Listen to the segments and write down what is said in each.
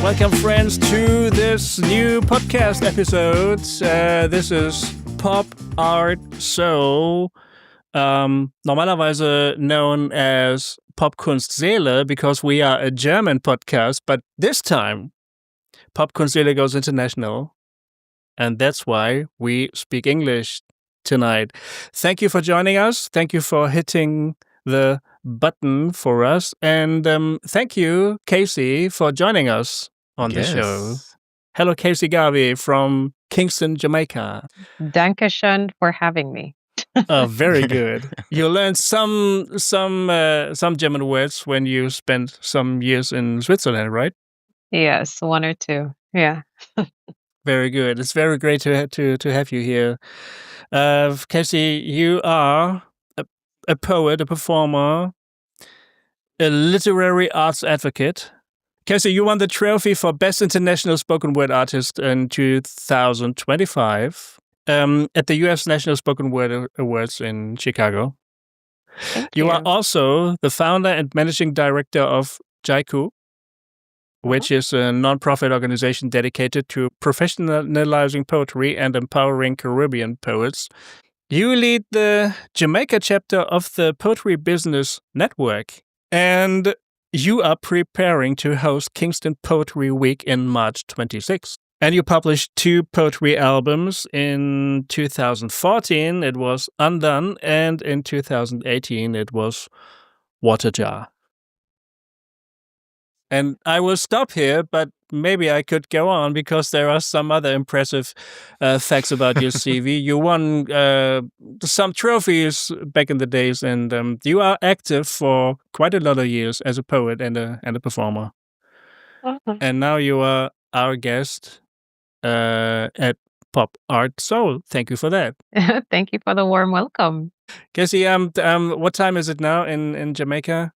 Welcome, friends, to this new podcast episode. This is Pop Art Soul, normalerweise known as Popkunstseele, because we are a German podcast. But this time, Popkunstseele goes international, and that's why we speak English tonight. Thank you for joining us. Thank you for hitting the button for us. And thank you, Kacy, for joining us on the show. Hello, Kacy Garvey from Kingston, Jamaica. Dankeschön for having me. Oh, very good. You learned some German words when you spent some years in Switzerland, right? Yes, one or two. Yeah. Very good. It's very great to have you here. Kacy, you are a poet, a performer, a literary arts advocate. Kacy, you won the trophy for Best International Spoken Word Artist in 2025 at the U.S. National Spoken Word Awards in Chicago. Thank You are also the founder and managing director of JAIKU, which is a nonprofit organization dedicated to professionalizing poetry and empowering Caribbean poets. You lead the Jamaica chapter of the Poetry Business Network, and you are preparing to host Kingston Poetry Week in March 26. And you published 2 poetry albums. In 2014, it was Undone, and in 2018, it was Water Jar. And I will stop here, but maybe I could go on because there are some other impressive facts about your CV. You won some trophies back in the days, and you are active for quite a lot of years as a poet and a performer. And now you are our guest at Pop Art Soul. Thank you for that. Thank you for the warm welcome. Kacy, what time is it now in Jamaica?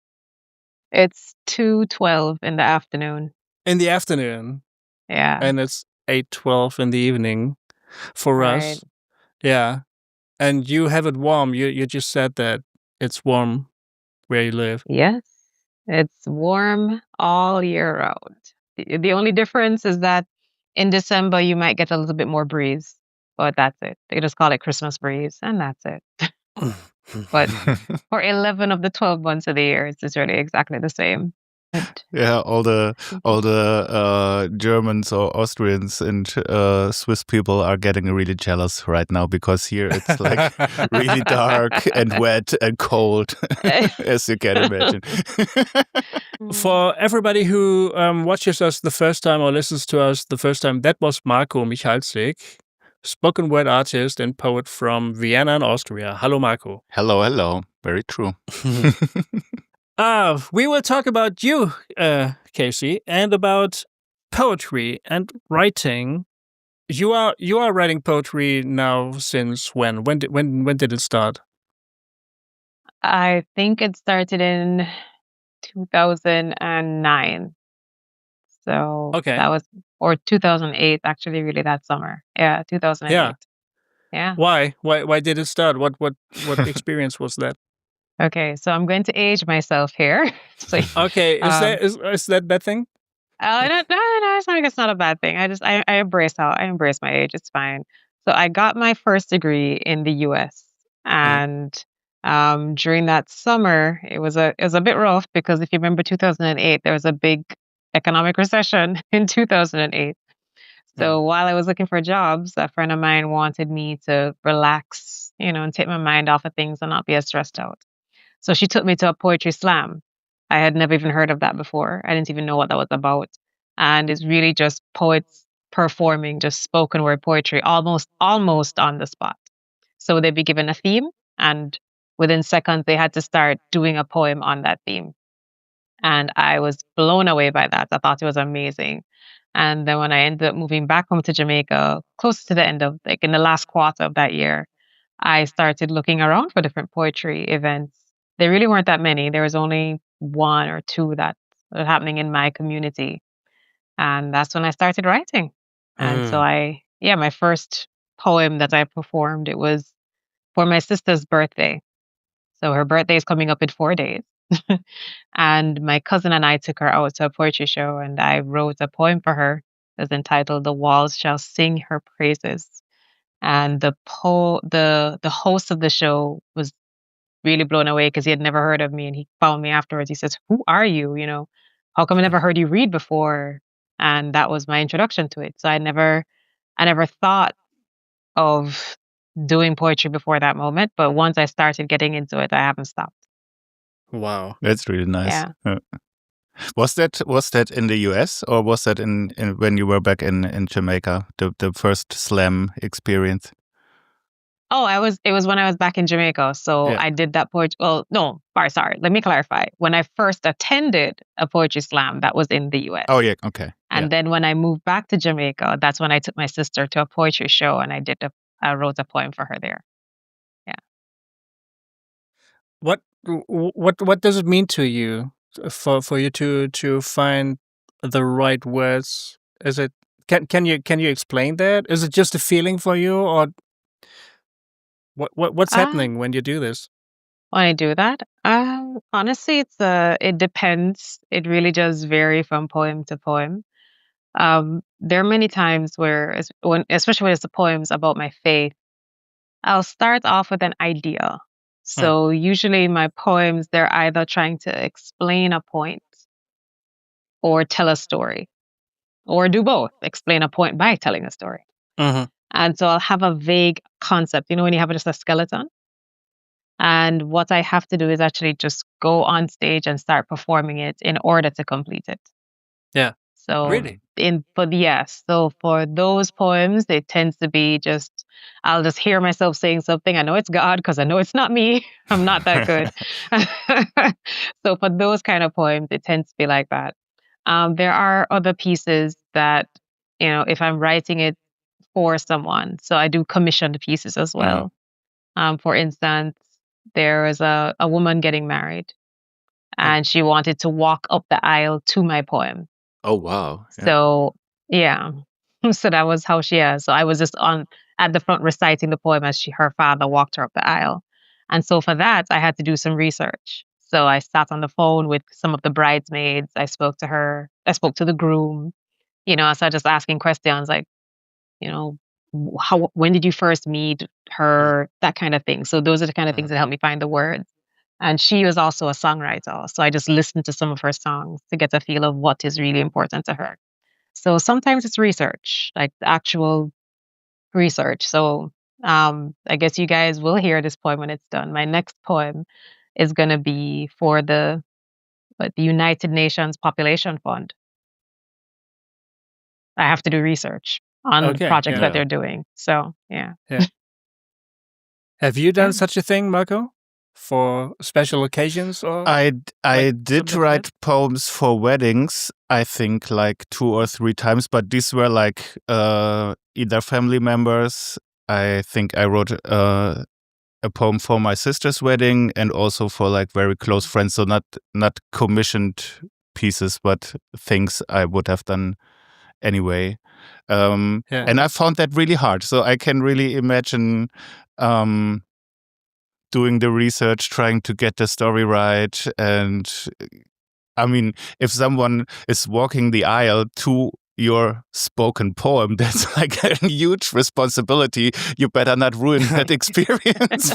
It's 2:12 in the afternoon. In the afternoon. Yeah. And it's 8:12 in the evening for us. Yeah. And you have it warm. You just said that it's warm where you live. Yes. It's warm all year round. The only difference is that in December you might get a little bit more breeze, but that's it. They just call it Christmas breeze, and that's it. But for 11 of the 12 months of the year, it's really exactly the same. Yeah, all the Germans or Austrians and Swiss people are getting really jealous right now because here it's like really dark and wet and cold, as you can imagine. For everybody who watches us the first time or listens to us the first time, that was Marco Michalczyk, spoken word artist and poet from Vienna in Austria. Hello, Marco. Hello. Very true. We will talk about you, Kacy, and about poetry and writing. You are writing poetry now since when? When did it start? I think it started in 2009. So that was, or 2008, actually, really that summer. Yeah, 2008. Yeah. Why did it start? What experience was that? Okay, so I'm going to age myself here. So, okay, is that bad thing? No, it's not a bad thing. I embrace my age. It's fine. So I got my first degree in the U.S. and during that summer, it was a bit rough because if you remember 2008, there was a big economic recession in 2008. So while I was looking for jobs, a friend of mine wanted me to relax, and take my mind off of things and not be as stressed out. So she took me to a poetry slam. I had never even heard of that before. I didn't even know what that was about. And it's really just poets performing just spoken word poetry, almost on the spot. So they'd be given a theme, and within seconds, they had to start doing a poem on that theme. And I was blown away by that. I thought it was amazing. And then when I ended up moving back home to Jamaica, close to the end of, like in the last quarter of that year, I started looking around for different poetry events. There really weren't that many. There was only 1 or 2 that were happening in my community. And that's when I started writing. And so my first poem that I performed, it was for my sister's birthday. So her birthday is coming up in 4 days. And my cousin and I took her out to a poetry show, and I wrote a poem for her. It was entitled "The Walls Shall Sing Her Praises." And the host of the show was really blown away because he had never heard of me, and he found me afterwards. He says, "Who are you? How come I never heard you read before?" And that was my introduction to it. So I never thought of doing poetry before that moment, but once I started getting into it, I haven't stopped. Wow. That's really nice. Yeah. Was that in the US, or was that in when you were back in Jamaica, the first slam experience? Oh, it was when I was back in Jamaica. So Yeah. I did that poetry. Well, no, sorry. Let me clarify. When I first attended a poetry slam, that was in the US. Oh yeah, okay. And then when I moved back to Jamaica, that's when I took my sister to a poetry show, and I wrote a poem for her there. Yeah. What does it mean to you for you to find the right words? Is it can you explain that? Is it just a feeling for you, or what's happening when you do this? When I do that, honestly, it depends. It really does vary from poem to poem. There are many times where, especially when it's the poems about my faith, I'll start off with an idea. So usually my poems, they're either trying to explain a point or tell a story, or do both, explain a point by telling a story. Mm-hmm. And so I'll have a vague concept, when you have just a skeleton. And what I have to do is actually just go on stage and start performing it in order to complete it. Yeah. So Really? So for those poems, it tends to be I'll just hear myself saying something. I know it's God because I know it's not me. I'm not that good. So for those kind of poems, it tends to be like that. There are other pieces that, if I'm writing it for someone, so I do commissioned pieces as well. For instance, there was a woman getting married, and she wanted to walk up the aisle to my poem. Oh wow. Yeah. So yeah, so that was how So I was just at the front reciting the poem as her father walked her up the aisle. And so for that, I had to do some research. So I sat on the phone with some of the bridesmaids. I spoke to her. I spoke to the groom. So I just asking questions like, when did you first meet her? That kind of thing. So those are the kind of things that help me find the words. And she was also a songwriter. So I just listened to some of her songs to get a feel of what is really important to her. So sometimes it's research, like the actual research. So I guess you guys will hear this poem when it's done. My next poem is going to be for the United Nations Population Fund. I have to do research on projects that they're doing. So, yeah. Have you done such a thing, Marco? For special occasions, or I did write poems for weddings, I think like 2 or 3 times, but these were like either family members. I think I wrote a poem for my sister's wedding, and also for like very close friends. So not commissioned pieces, but things I would have done anyway. And I found that really hard. So I can really imagine doing the research, trying to get the story right. And I mean, if someone is walking the aisle to your spoken poem, that's like a huge responsibility. You better not ruin that experience.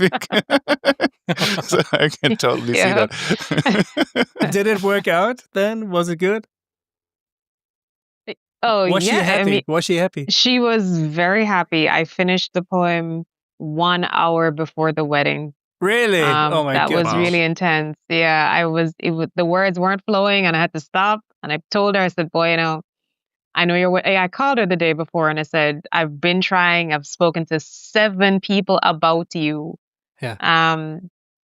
So I can totally see that. Did it work out then? Was it good? Oh, was she happy? Was she happy? She was very happy. I finished the poem 1 hour before the wedding. Really? Oh my God. That was really intense. Yeah, the words weren't flowing, and I had to stop. And I told her, I said, boy, I know I called her the day before, and I said, I've been trying. I've spoken to 7 people about you. Yeah.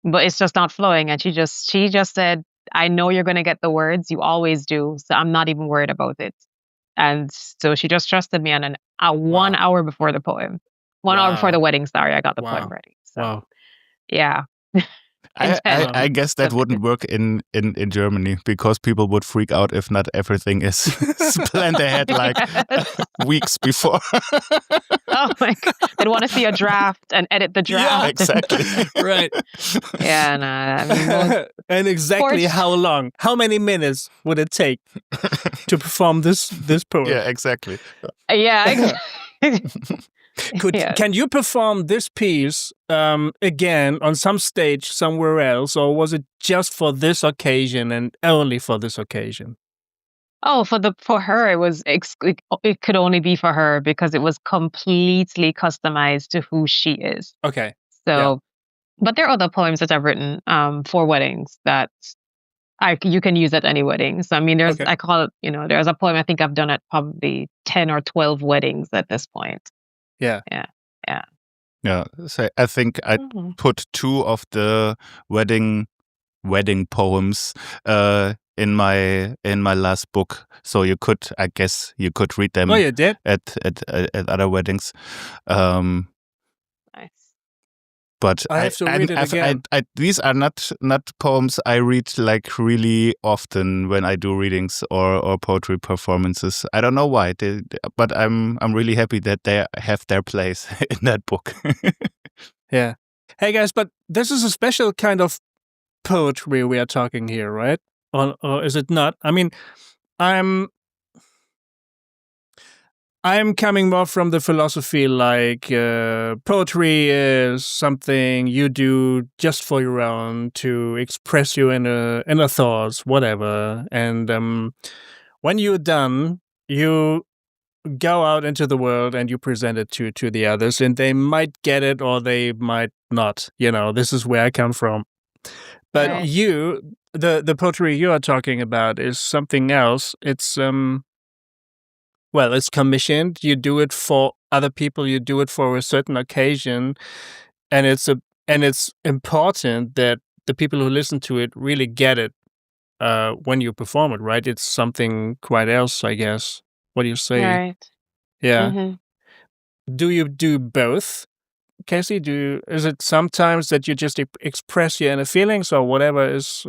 But it's just not flowing. And she just said, I know you're going to get the words. You always do. So I'm not even worried about it. And so she just trusted me. And 1 hour before the poem, 1 hour before the wedding, I got the poem ready. So, yeah. I guess that wouldn't work in Germany because people would freak out if not everything is planned ahead like weeks before. Oh my God. They'd want to see a draft and edit the draft. Yeah, exactly. Right. Yeah, no, I mean, and exactly how long? How many minutes would it take to perform this poem? Yeah, exactly. yeah. Can you perform this piece again on some stage somewhere else, or was it just for this occasion and only for this occasion? Oh, for her, it could only be for her because it was completely customized to who she is. Okay. So, but there are other poems that I've written for weddings that you can use at any wedding. So I mean, I call it, there's a poem I think I've done at probably 10 or 12 weddings at this point. Yeah. So I think I put 2 of the wedding poems in my last book. So I guess you could read them. Oh, you did? At other weddings. Nice. But I have to read it again. These are not poems I read like really often when I do readings or poetry performances. I don't know why, but I'm really happy that they have their place in that book. Yeah. Hey guys, but this is a special kind of poetry we are talking here, right? Or is it not? I mean, I'm coming more from the philosophy like poetry is something you do just for your own to express your inner thoughts, whatever. And when you're done, you go out into the world and you present it to the others, and they might get it or they might not. This is where I come from. But Right. the poetry you are talking about is something else. It's it's commissioned. You do it for other people. You do it for a certain occasion, and it's important that the people who listen to it really get it when you perform it. Right? It's something quite else, I guess. What do you say? Right. Yeah. Mhm. Do you do both, Casey? Is it sometimes that you just express your inner feelings or whatever is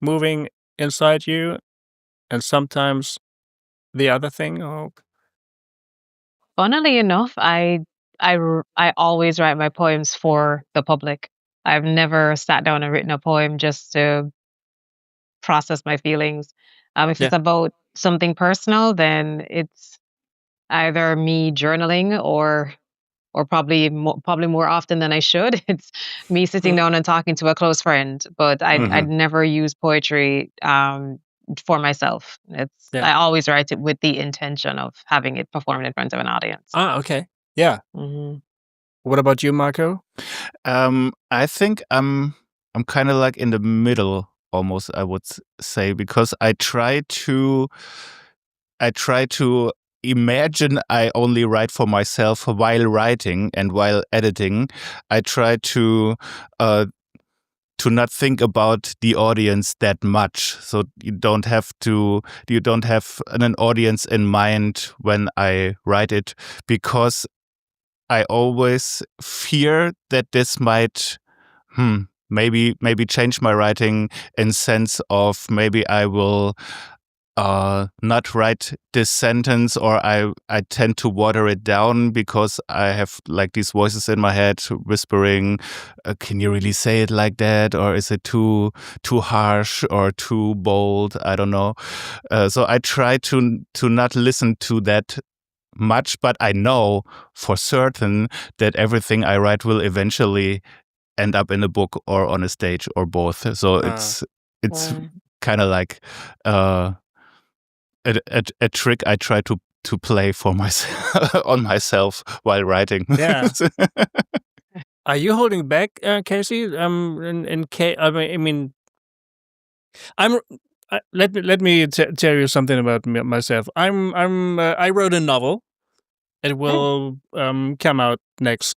moving inside you, and sometimes the other thing? Or Funnily enough, I always write my poems for the public. I've never sat down and written a poem just to process my feelings. If Yeah. it's about something personal, then it's either me journaling or probably more often than I should. It's me sitting down and talking to a close friend. But I'd never use poetry for myself. I always write it with the intention of having it performed in front of an audience. Okay. Yeah. Mhm. What about you, Marco? I think I'm kind of like in the middle almost, I would say, because I try to imagine I only write for myself while writing and while editing. I try to not think about the audience that much. So you don't have an audience in mind when I write it, because I always fear that this might maybe change my writing in sense of maybe I will not write this sentence, or I tend to water it down because I have like these voices in my head whispering, can you really say it like that, or is it too harsh or too bold? I don't know. So I try to not listen to that much, but I know for certain that everything I write will eventually end up in a book or on a stage or both. So it's kind of like a trick I try to play for myself on myself while writing. Yeah. Are you holding back, Casey? Let me tell you something about myself. I wrote a novel. It will come out next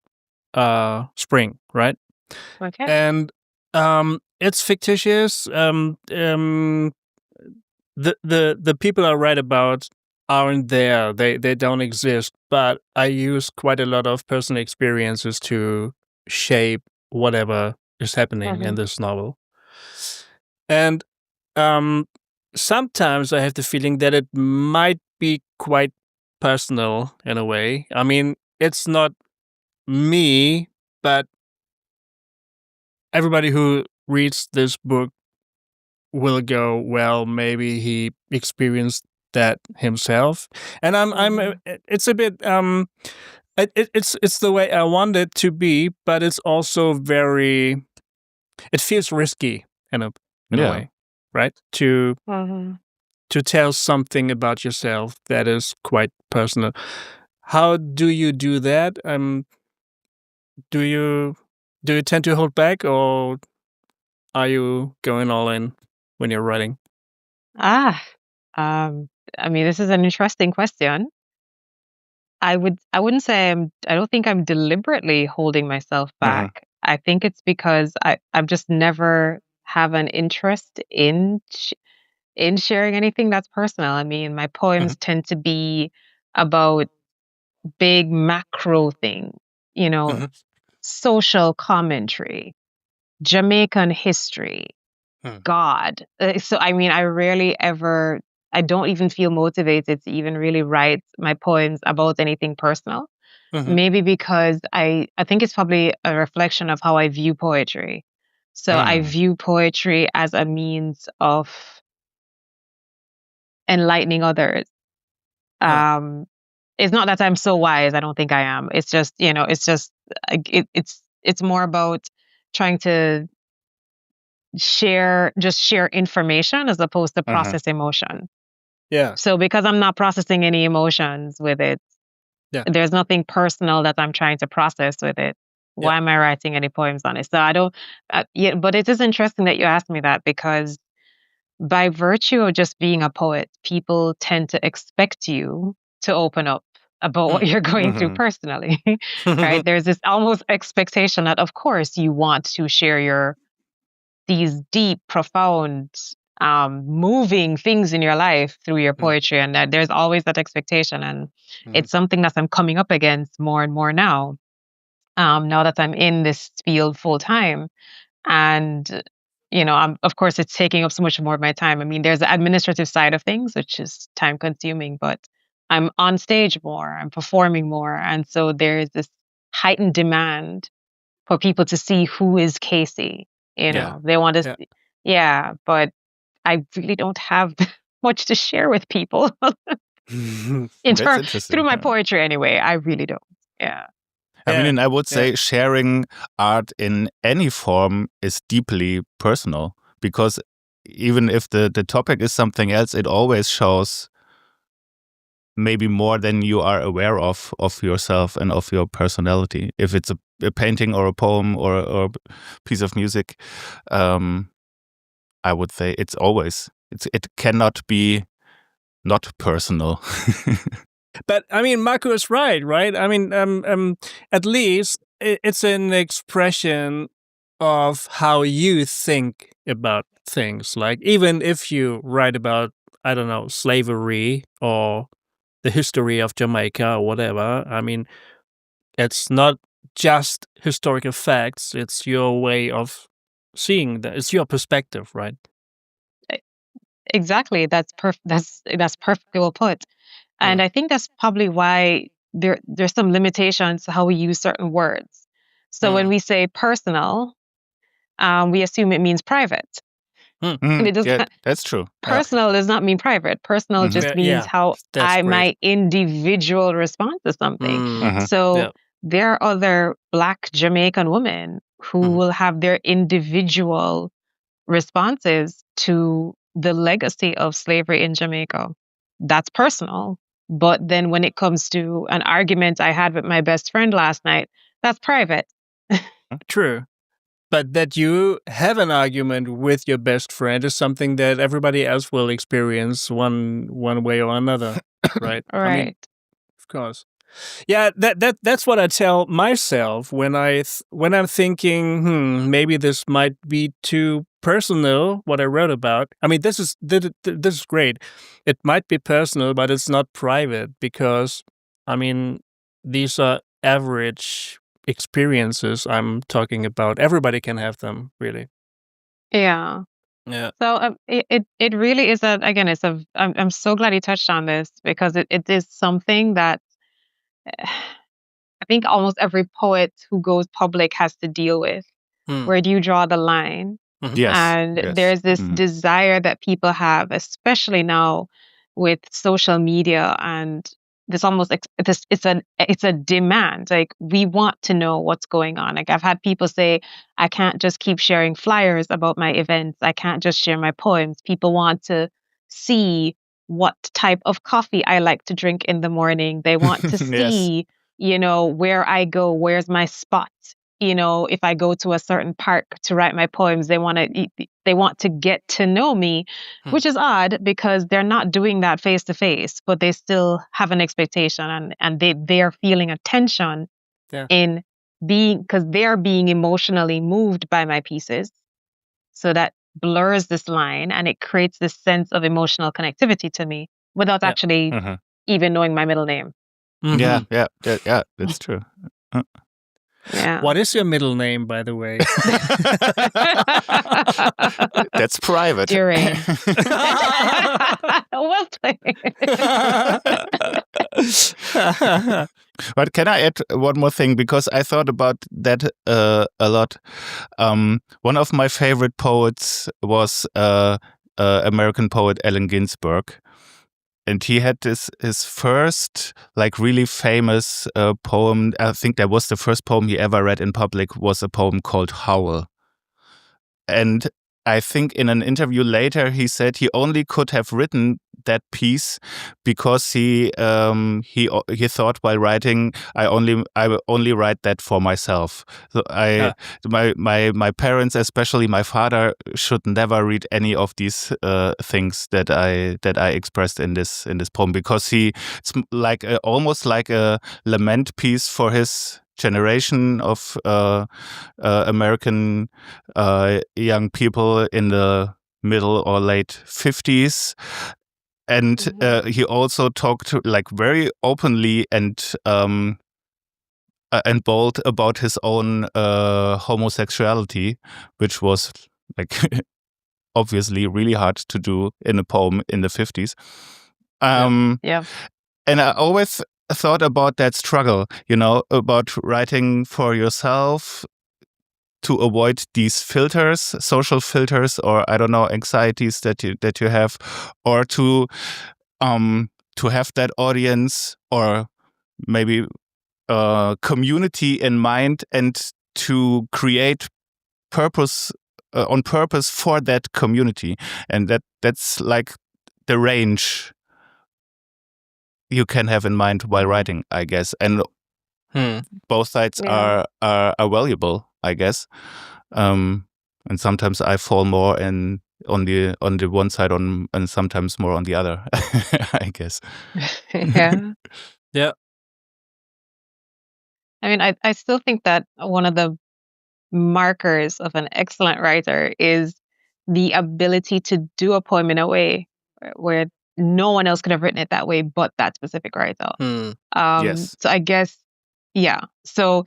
spring, right? Okay. And it's fictitious. The people I write about aren't there. They don't exist. But I use quite a lot of personal experiences to shape whatever is happening in Mhm. this novel. And sometimes I have the feeling that it might be quite personal in a way. I mean, it's not me, but everybody who reads this book will go, well, maybe he experienced that himself. And Mhm. it's a bit it's the way I want it to be, but it's also it feels risky in a Yeah. way, right? To Mhm. tell something about yourself that is quite personal. How do you do that? Do you tend to hold back, or are you going all in when you're writing? Ah, I mean, this is an interesting question. I wouldn't say I don't think I'm deliberately holding myself Mhm. back. I think it's because I've just never have an interest in sharing anything that's personal. I mean, my Mhm. poems tend to be about big macro things, you know, Mhm. social commentary, Jamaican history, Mhm. God. So, I mean, I don't even feel motivated to even really write my poems about anything personal. Mhm. Maybe because I think it's probably a reflection of how I view poetry. So I Mm. view poetry as a means of enlightening others. Yeah. Um, it's not that I'm so wise. I don't think I am. It's just, it's just it's more about trying to share information as opposed to Mhm. process emotion. Yeah. So because I'm not processing any emotions with it, Yeah. there's nothing personal that I'm trying to process with it. Yeah. Why am I writing any poems on it? So I don't, yeah, but it is interesting that you asked me that because by virtue of just being a poet, people tend to expect you to open up about what Mm. you're going through Mhm. personally, right? There's this almost expectation that, of course, you want to share these deep, profound, moving things in your life through your Mm. poetry, and that there's always that expectation, and Mhm. it's something that I'm coming up against more and more now. Now that I'm in this field full time, and of course, it's taking up so much more of my time. I mean, there's the administrative side of things, which is time consuming, but I'm on stage more, I'm performing more, and so there's this heightened demand for people to see who is Casey. Yeah. They want to, Yeah. yeah, but I really don't have much to share with people That's through interesting. my Yeah. poetry anyway. I really don't. Yeah. I mean, Yeah. and I would Yeah. say sharing art in any form is deeply personal because even if the topic is something else, it always shows maybe more than you are aware of yourself and of your personality. If it's a painting or a poem or a piece of music, I would say it cannot be not personal. But I mean, Marco is right? I mean, at least it's an expression of how you think about things. Like, even if you write about, I don't know, slavery or the history of Jamaica or whatever, I mean, it's not just historical facts, it's your way of seeing that. It's your perspective, right? E- Exactly. That's perfectly well put. Yeah. And I think that's probably why there's some limitations to how we use certain words. So when Mm. we say personal, we assume it means private. Mm. And it does Yeah, not, that's true. Yeah. personal does not mean private. Personal Mhm. just Yeah, means yeah, how that's great. my individual response to something. Mm. Mhm. So Yeah. there are other Black Jamaican women who Mhm. will have their individual responses to the legacy of slavery in Jamaica. That's personal. But then when it comes to an argument I had with my best friend last night, that's private. True. But that you have an argument with your best friend is something that everybody else will experience one way or another, right? All I mean, right. of course. Yeah, that's what I tell myself when when I'm thinking, maybe this might be too personal what I wrote about. I mean, this is great. It might be personal, but it's not private because, I mean, these are average experiences I'm talking about. Everybody can have them, really. Yeah. Yeah. So it really is I'm so glad you touched on this because it is something that I think almost every poet who goes public has to deal with. Where do you draw the line? Yes. And there's this desire that people have, especially now with social media, and this almost it's a demand. Like, we want to know what's going on. Like, I've had people say, I can't just keep sharing flyers about my events. I can't just share my poems. People want to see what type of coffee I like to drink in the morning. They want to see, where I go, where's my spot. If I go to a certain park to write my poems, they want to get to know me, which is odd because they're not doing that face to face, but they still have an expectation and they are feeling a tension in because they're being emotionally moved by my pieces. So that blurs this line and it creates this sense of emotional connectivity to me without actually even knowing my middle name. Yeah, that's true. Yeah. What is your middle name, by the way? That's private. Dichterin. Well played. But can I add one more thing? Because I thought about that a lot. One of my favorite poets was American poet Allen Ginsberg. And he had his first, really famous poem. I think that was the first poem he ever read in public, was a poem called Howl. And I think in an interview later, he said he only could have written that piece because he thought while writing, I will only write that for myself. So my parents, especially my father, should never read any of these things that I expressed in this poem, because it's almost like a lament piece for his generation of American young people in the middle or late 50s. And he also talked very openly and bold about his own homosexuality, which was obviously really hard to do in a poem in the 50s. Yeah. And I always thought about that struggle, about writing for yourself to avoid these filters, social filters, or I don't know, anxieties that you have, or to have that audience or maybe community in mind, and to create purpose on purpose for that community, and that's like the range you can have in mind while writing, I guess, and both sides are valuable, I guess. And sometimes I fall more on the one side and sometimes more on the other, I guess. Yeah. Yeah. I mean, I still think that one of the markers of an excellent writer is the ability to do a poem in a way where no one else could have written it that way but that specific writer. Yes. So I guess, so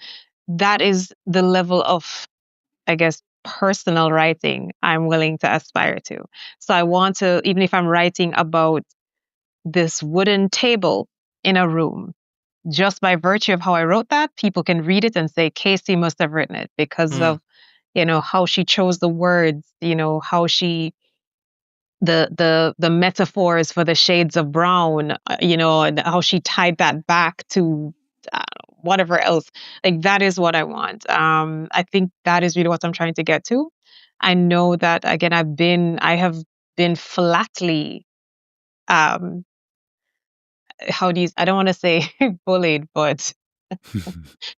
that is the level of, I guess, personal writing I'm willing to aspire to. So I want to, even if I'm writing about this wooden table in a room, just by virtue of how I wrote that, people can read it and say, Kacy must have written it because of, how she chose the words, how she, the metaphors for the shades of brown, and how she tied that back to whatever else. That is what I want. I think that is really what I'm trying to get to. I know that, again, I have been flatly, I don't want to say bullied, but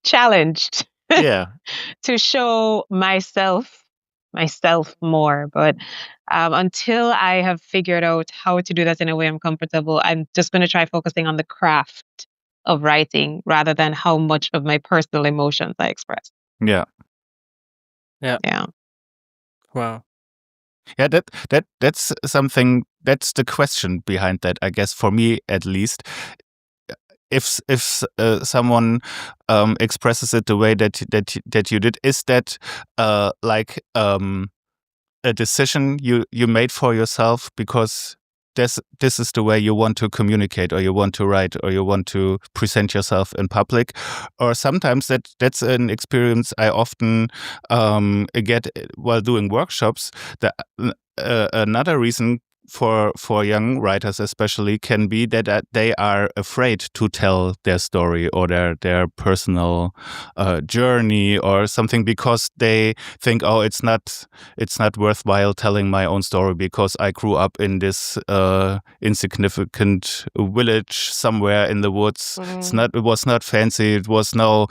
challenged to show myself more. But until I have figured out how to do that in a way I'm comfortable, I'm just going to try focusing on the craft of writing rather than how much of my personal emotions I express. Yeah. Wow. Yeah, that's something. That's the question behind that, I guess, for me at least. if someone expresses it the way that you did, is that like a decision you made for yourself because this is the way you want to communicate, or you want to write, or you want to present yourself in public? Or sometimes that's an experience I often get while doing workshops. Another reason for young writers especially can be that they are afraid to tell their story or their personal journey or something, because they think, oh, it's not worthwhile telling my own story because I grew up in this insignificant village somewhere in the woods. It was not fancy. It was no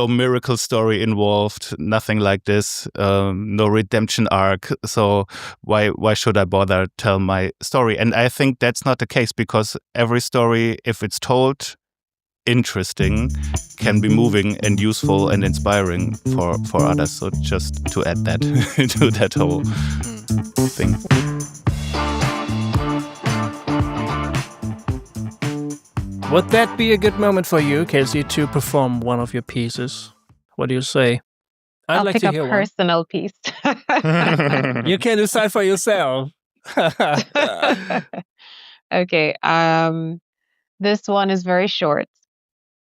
miracle story involved, nothing like this, no redemption arc. So why should I bother tell my story? And I think that's not the case, because every story, if it's told interesting, can be moving and useful and inspiring for others. So just to add that to that whole thing. Would that be a good moment for you, Kacy, to perform one of your pieces? What do you say? I'll pick a personal piece. You can decide for yourself. Okay. This one is very short.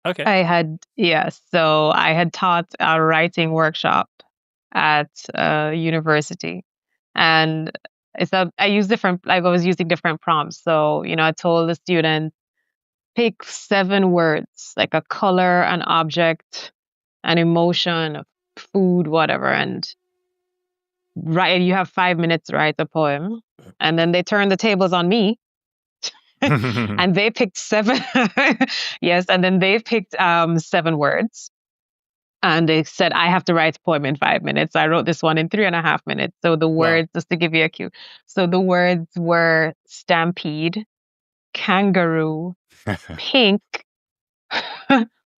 Okay. So I had taught a writing workshop at university, and I was using different prompts. So, I told the students, pick 7 words, like a color, an object, an emotion, a food, whatever, and write. You have 5 minutes to write a poem. And then they turned the tables on me. And they picked 7. Yes, and then they picked 7 words. And they said, I have to write a poem in 5 minutes. I wrote this one in 3.5 minutes. So the words, just to give you a cue. So the words were stampede, kangaroo, pink,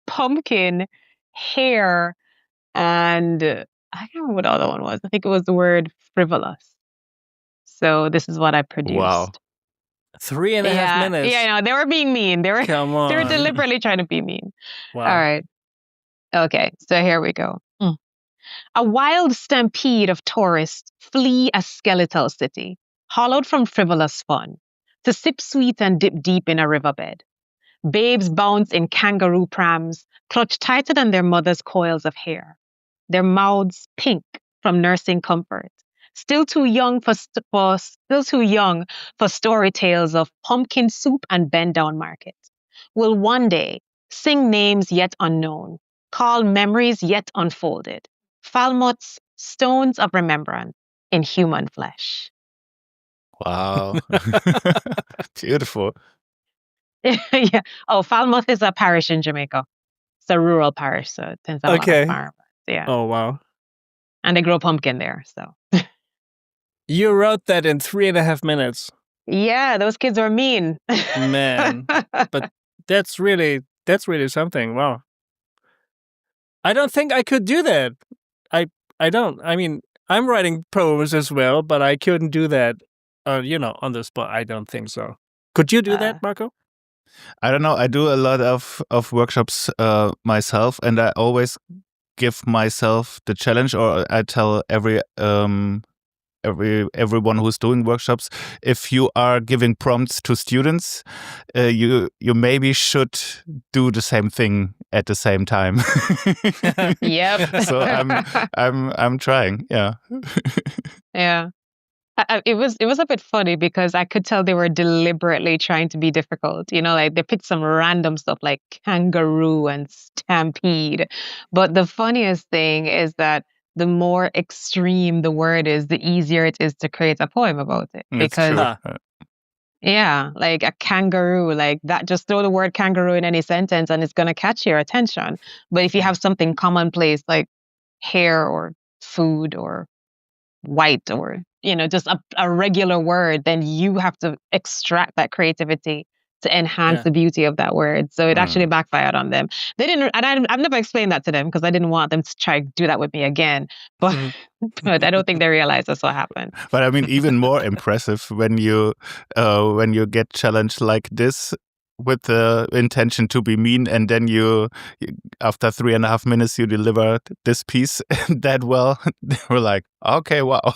pumpkin, hair, and I can't remember what the other one was. I think it was the word frivolous. So this is what I produced. Wow. 3.5 minutes. Yeah, they were being mean. They were deliberately trying to be mean. Wow. All right. Okay, so here we go. A wild stampede of tourists flee a skeletal city, hollowed from frivolous fun, to sip sweet and dip deep in a riverbed. Babes bounce in kangaroo prams, clutch tighter than their mother's coils of hair. Their mouths pink from nursing comfort. Still too young for story tales of pumpkin soup and bend down market. Will one day sing names yet unknown, call memories yet unfolded. Falmouth's stones of remembrance in human flesh. Wow. Beautiful. Yeah. Oh, Falmouth is a parish in Jamaica. It's a rural parish, so it tends to have a lot of farmers. Yeah. Oh, wow. And they grow pumpkin there, so. You wrote that in 3.5 minutes. Yeah, those kids are mean. Man. But that's really something. Wow. I don't think I could do that. I don't. I mean, I'm writing poems as well, but I couldn't do that, on the spot. I don't think so. Could you do that, Marco? I don't know. I do a lot of workshops myself, and I always give myself the challenge, or I tell everyone who's doing workshops, if you are giving prompts to students, you maybe should do the same thing at the same time. Yep. So I'm trying. Yeah. Yeah. It was a bit funny because I could tell they were deliberately trying to be difficult. Like they picked some random stuff like kangaroo and stampede. But the funniest thing is that the more extreme the word is, the easier it is to create a poem about it. Because yeah, like a kangaroo, like that, just throw the word kangaroo in any sentence and it's going to catch your attention. But if you have something commonplace like hair or food or white or just a regular word, then you have to extract that creativity to enhance the beauty of that word. So it actually backfired on them. They didn't, and I've never explained that to them because I didn't want them to try to do that with me again. But but I don't think they realized that's what happened. But I mean, even more impressive when you get challenged like this. with the intention to be mean, and then you after 3.5 minutes you deliver this piece that well. They were like, okay, wow,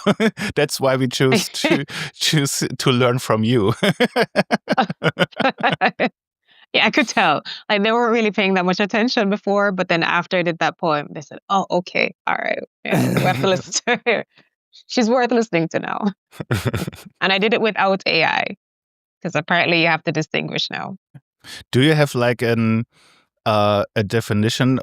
that's why we choose to learn from you. Yeah, I could tell. Like they weren't really paying that much attention before, but then after I did that poem, they said, "Oh, okay, all right, yeah, we have to listen to her. She's worth listening to now." And I did it without AI because apparently you have to distinguish now. Do you have like a definition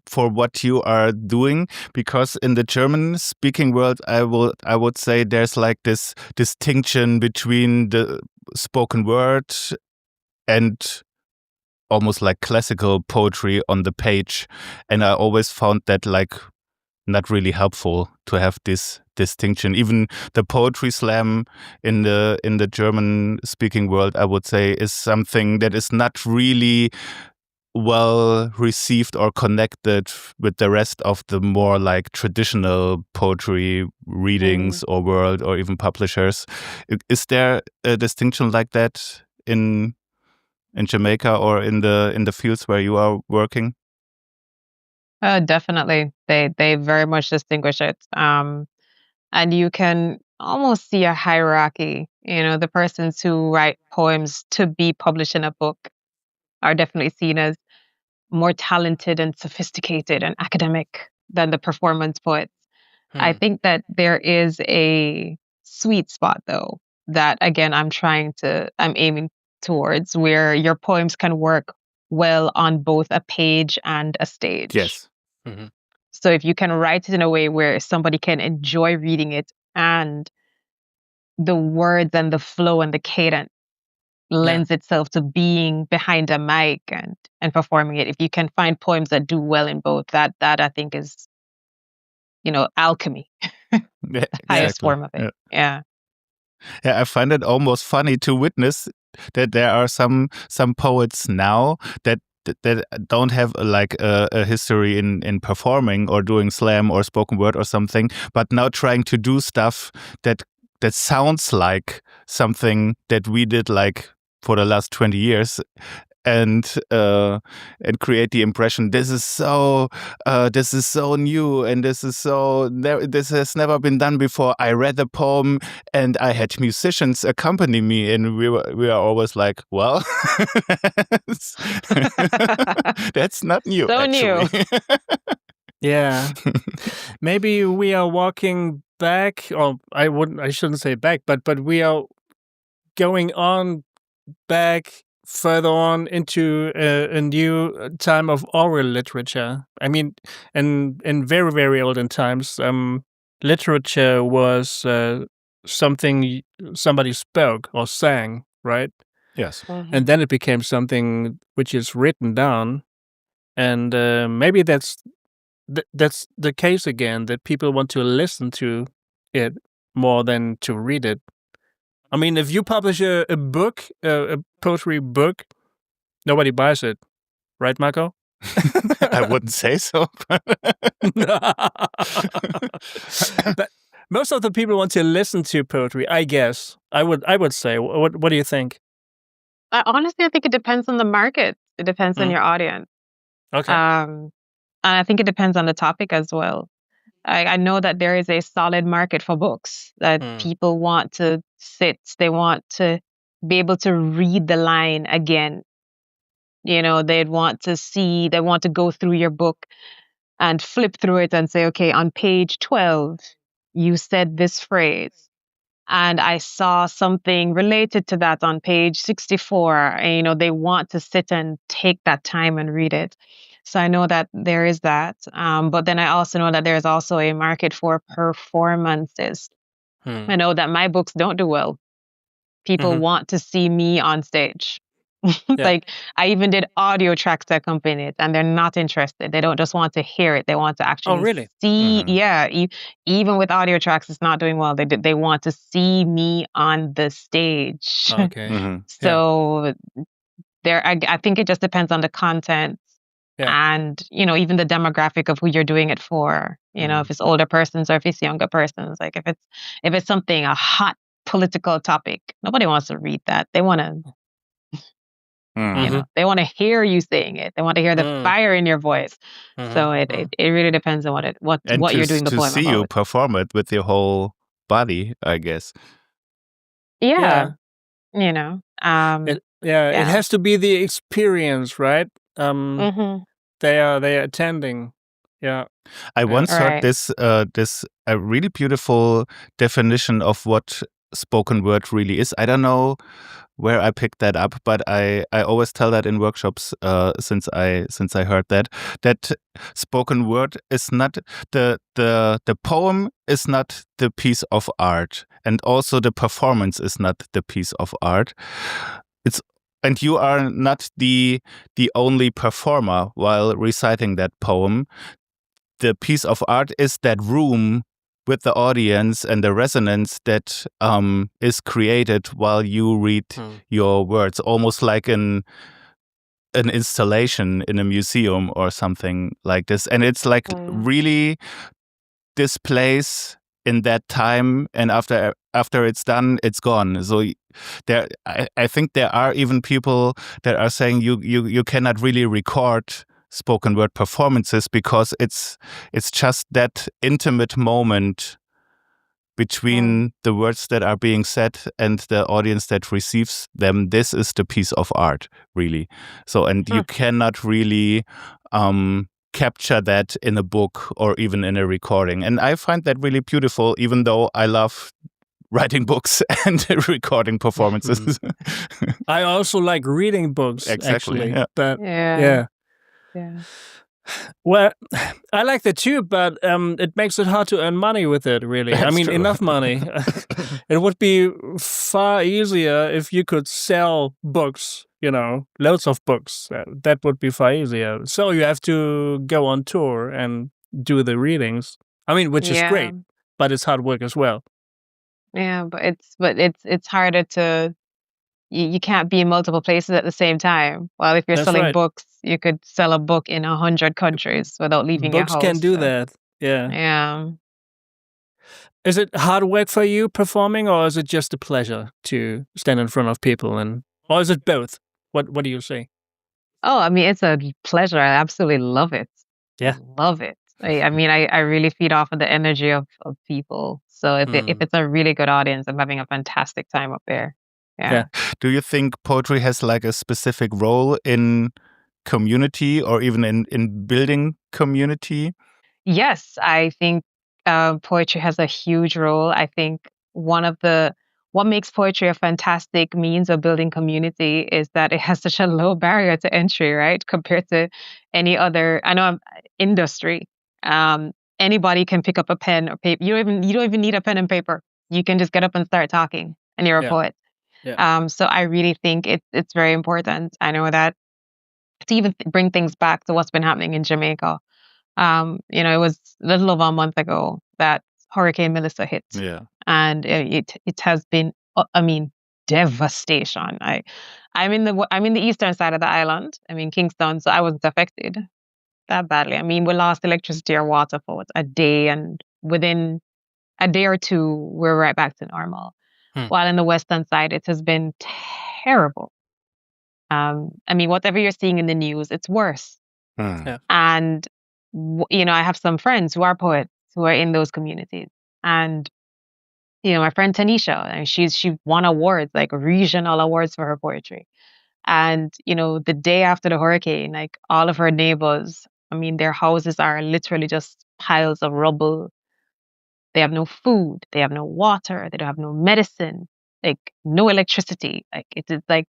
for what you are doing? Because in the German speaking world, I would say there's like this distinction between the spoken word and almost like classical poetry on the page, and I always found that like not really helpful to have this distinction. Even the poetry slam in the German speaking world, I would say, is something that is not really well received or connected with the rest of the more like traditional poetry readings or world or even publishers. Is there a distinction like that in Jamaica or in the fields where you are working? Definitely, they very much distinguish it. And you can almost see a hierarchy. You know, the persons who write poems to be published in a book are definitely seen as more talented and sophisticated and academic than the performance poets. I think that there is a sweet spot, though, that again, I'm aiming towards, where your poems can work well on both a page and a stage. Yes. So if you can write it in a way where somebody can enjoy reading it and the words and the flow and the cadence lends itself to being behind a mic and performing it. If you can find poems that do well in both, that I think is, alchemy. Yeah, Highest exactly. form of it. Yeah. Yeah, I find it almost funny to witness that there are some poets now that don't have a history in performing or doing slam or spoken word or something, but now trying to do stuff that sounds like something that we did like for the last 20 years. And create the impression this is so new, and this has never been done before. I read the poem and I had musicians accompany me, and we are always like, well, that's not new. So actually. new. Yeah. Maybe we are walking back, or I shouldn't say back, but we are going on back further on into a new time of oral literature. I mean, in very, very olden times, literature was something somebody spoke or sang, right? Yes. And then it became something which is written down. And maybe that's the case again, that people want to listen to it more than to read it. I mean, if you publish a book, a poetry book, nobody buys it, right, Marco? I wouldn't say so. But most of the people want to listen to poetry, I guess. I would say. What do you think? Honestly, I think it depends on the market. It depends on your audience. Okay. And I think it depends on the topic as well. I know that there is a solid market for books, that people want to sit, they want to be able to read the line again. They want to go through your book and flip through it and say, okay, on page 12, you said this phrase. And I saw something related to that on page 64. And, they want to sit and take that time and read it. So I know that there is that. But then I also know that there's also a market for performances. I know that my books don't do well. People want to see me on stage. Like I even did audio tracks to accompany it, and they're not interested. They don't just want to hear it. They want to actually see. Yeah, even with audio tracks, it's not doing well. They want to see me on the stage. Okay. So I think it just depends on the content. And, even the demographic of who you're doing it for, if it's older persons or if it's younger persons, like if it's something, a hot political topic, nobody wants to read that. They want to Mm. They want to hear you saying it. They want to hear the fire in your voice. So it really depends on what you're doing the to poem see about. you perform it with your whole body, I guess. Yeah. It has to be the experience, right? They are attending. Yeah. I once heard Right. this a really beautiful definition of what spoken word really is. I don't know where I picked that up, but I always tell that in workshops since I heard that spoken word is not the poem is not the piece of art, and also the performance is not the piece of art. And you are not the only performer while reciting that poem. The piece of art is that room with the audience and the resonance that is created while you read your words, almost like an installation in a museum or something like this. And it's like really displays in that time, and after it's done, it's gone. So I think there are even people that are saying you cannot really record spoken word performances because it's just that intimate moment between the words that are being said and the audience that receives them. This is the piece of art, really. So, and you cannot really capture that in a book or even in a recording. And I find that really beautiful, even though I love writing books and recording performances. I also like reading books, Exactly, actually. yeah. But Yeah. Well, I like that too, but it makes it hard to earn money with it, really. That's I mean, true. enough money. It would be far easier if you could sell books, loads of books. That would be far easier. So you have to go on tour and do the readings. I mean, which is great, but it's hard work as well. Yeah, but it's harder to. You can't be in multiple places at the same time. Well, if you're That's selling right. books, you could sell a book in 100 countries without leaving your Books house. can do that. Yeah. Yeah. Is it hard work for you performing, or is it just a pleasure to stand in front of people, or is it both? What do you say? Oh, I mean, it's a pleasure. I absolutely love it. Yeah. Love it. I mean, I really feed off of the energy of people. So if it's a really good audience, I'm having a fantastic time up there. Yeah. Do you think poetry has like a specific role in community or even in building community? Yes, I think poetry has a huge role. I think what makes poetry a fantastic means of building community is that it has such a low barrier to entry, right? Compared to any other, industry. Anybody can pick up a pen or paper. You don't even need a pen and paper. You can just get up and start talking, and you're a poet. Yeah. So I really think it's very important. I know that to even bring things back to what's been happening in Jamaica. It was a little over a month ago that Hurricane Melissa hit. Yeah. And it has been, devastation. I'm in the eastern side of the island. Kingston, so I wasn't affected that badly. We lost electricity or water for a day, and within a day or two, we're right back to normal. While in the western side, it has been terrible. Whatever you're seeing in the news, it's worse. Yeah. And I have some friends who are poets who are in those communities, and my friend Tanisha, and she won awards, like regional awards for her poetry. And the day after the hurricane, like all of her neighbors, their houses are literally just piles of rubble. They have no food, they have no water, they don't have no medicine, like no electricity. Like it is like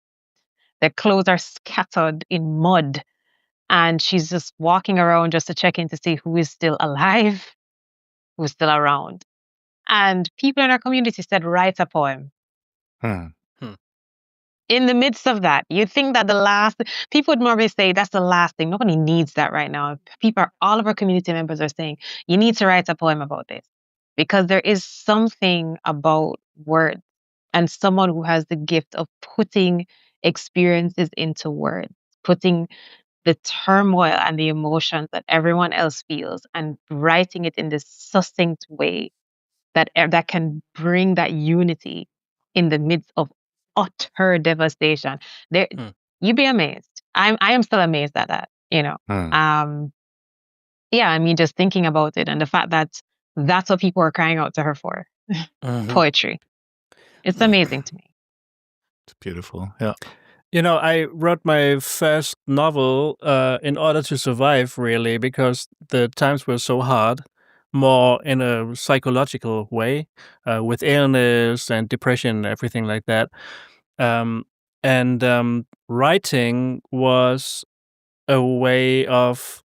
their clothes are scattered in mud. And she's just walking around just to check in to see who is still alive, who's still around. And people in our community said, write a poem. In the midst of that, you think that people would normally say that's the last thing. Nobody needs that right now. All of our community members are saying, you need to write a poem about this. Because there is something about words and someone who has the gift of putting experiences into words, putting the turmoil and the emotions that everyone else feels and writing it in this succinct way that can bring that unity in the midst of utter devastation. you'd be amazed. I am still amazed at that, Yeah, I mean, just thinking about it and the fact that that's what people are crying out to her for. Poetry. It's amazing to me. It's beautiful. Yeah. I wrote my first novel in order to survive, really, because the times were so hard, more in a psychological way, with illness and depression, everything like that. And writing was a way of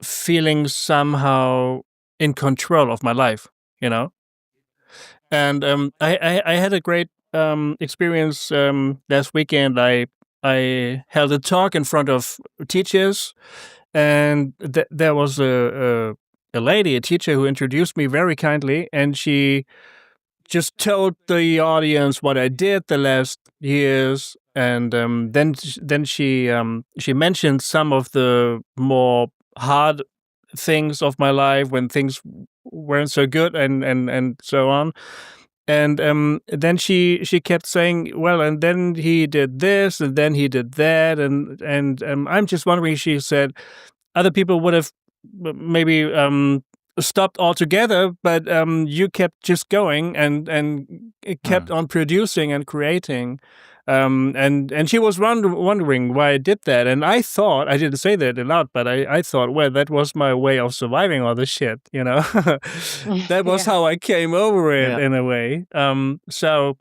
feeling somehow in control of my life, And I had a great experience last weekend. I held a talk in front of teachers, and there was a lady, a teacher, who introduced me very kindly, and she just told the audience what I did the last years, and then she mentioned some of the more hard things of my life when things weren't so good and so on. And then she kept saying, well, and then he did this, and then he did that, and I'm just wondering. She said other people would have maybe stopped altogether, but you kept just going and it kept on producing and creating. And she was wondering why I did that. And I thought, I didn't say that aloud, but I thought, well, that was my way of surviving all this shit, That was how I came over it in a way. So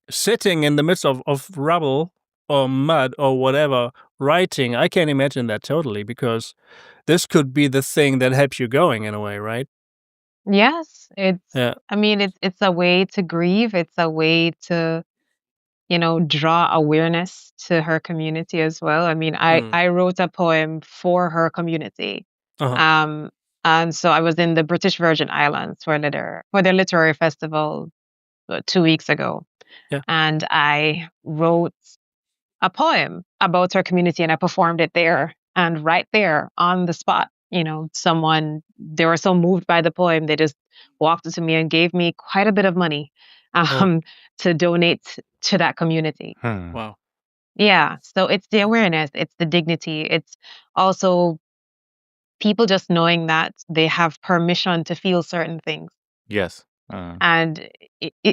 sitting in the midst of rubble or mud or whatever, writing, I can imagine that totally, because this could be the thing that helps you going in a way, right? Yes, I mean, it's a way to grieve. It's a way to, draw awareness to her community as well. I mean, I wrote a poem for her community. And so I was in the British Virgin Islands for their literary festival 2 weeks ago. Yeah. And I wrote a poem about her community and I performed it there. And right there on the spot, they were so moved by the poem, they just walked up to me and gave me quite a bit of money to donate to that community. Wow. Yeah. So it's the awareness, it's the dignity. It's also people just knowing that they have permission to feel certain things. Yes. And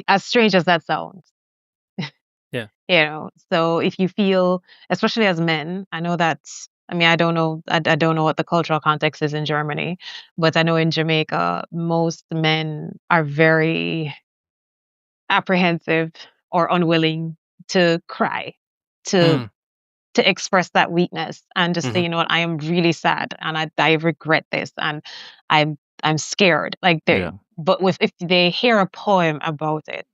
as strange as that sounds. Yeah. So if you feel, especially as men, I know that's, I don't know what the cultural context is in Germany, but I know in Jamaica, most men are very apprehensive or unwilling to cry, to express that weakness and just say, you know what, I am really sad and I regret this and I'm scared. But if they hear a poem about it,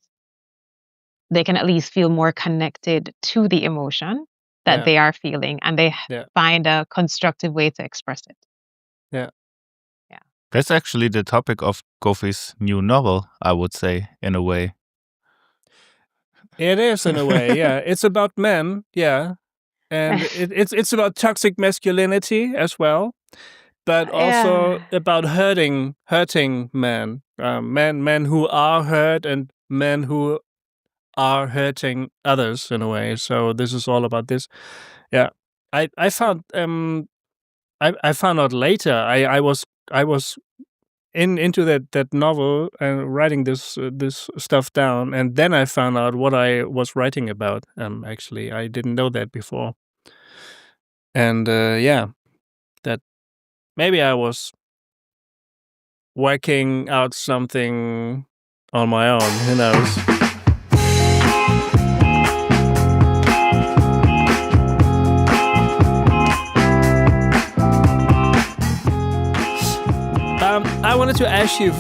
they can at least feel more connected to the emotion that they are feeling, and they find a constructive way to express it. Yeah. That's actually the topic of Gofi's new novel, I would say, in a way. It is, in a way, yeah. It's about men, yeah. And it's about toxic masculinity as well, but also about hurting men. Men who are hurt and men who are hurting others in a way. So this is all about this. Yeah, I found I found out later. I was into that novel and writing this stuff down, and then I found out what I was writing about. Actually, I didn't know that before, and that maybe I was working out something on my own. Who knows? I wanted to ask you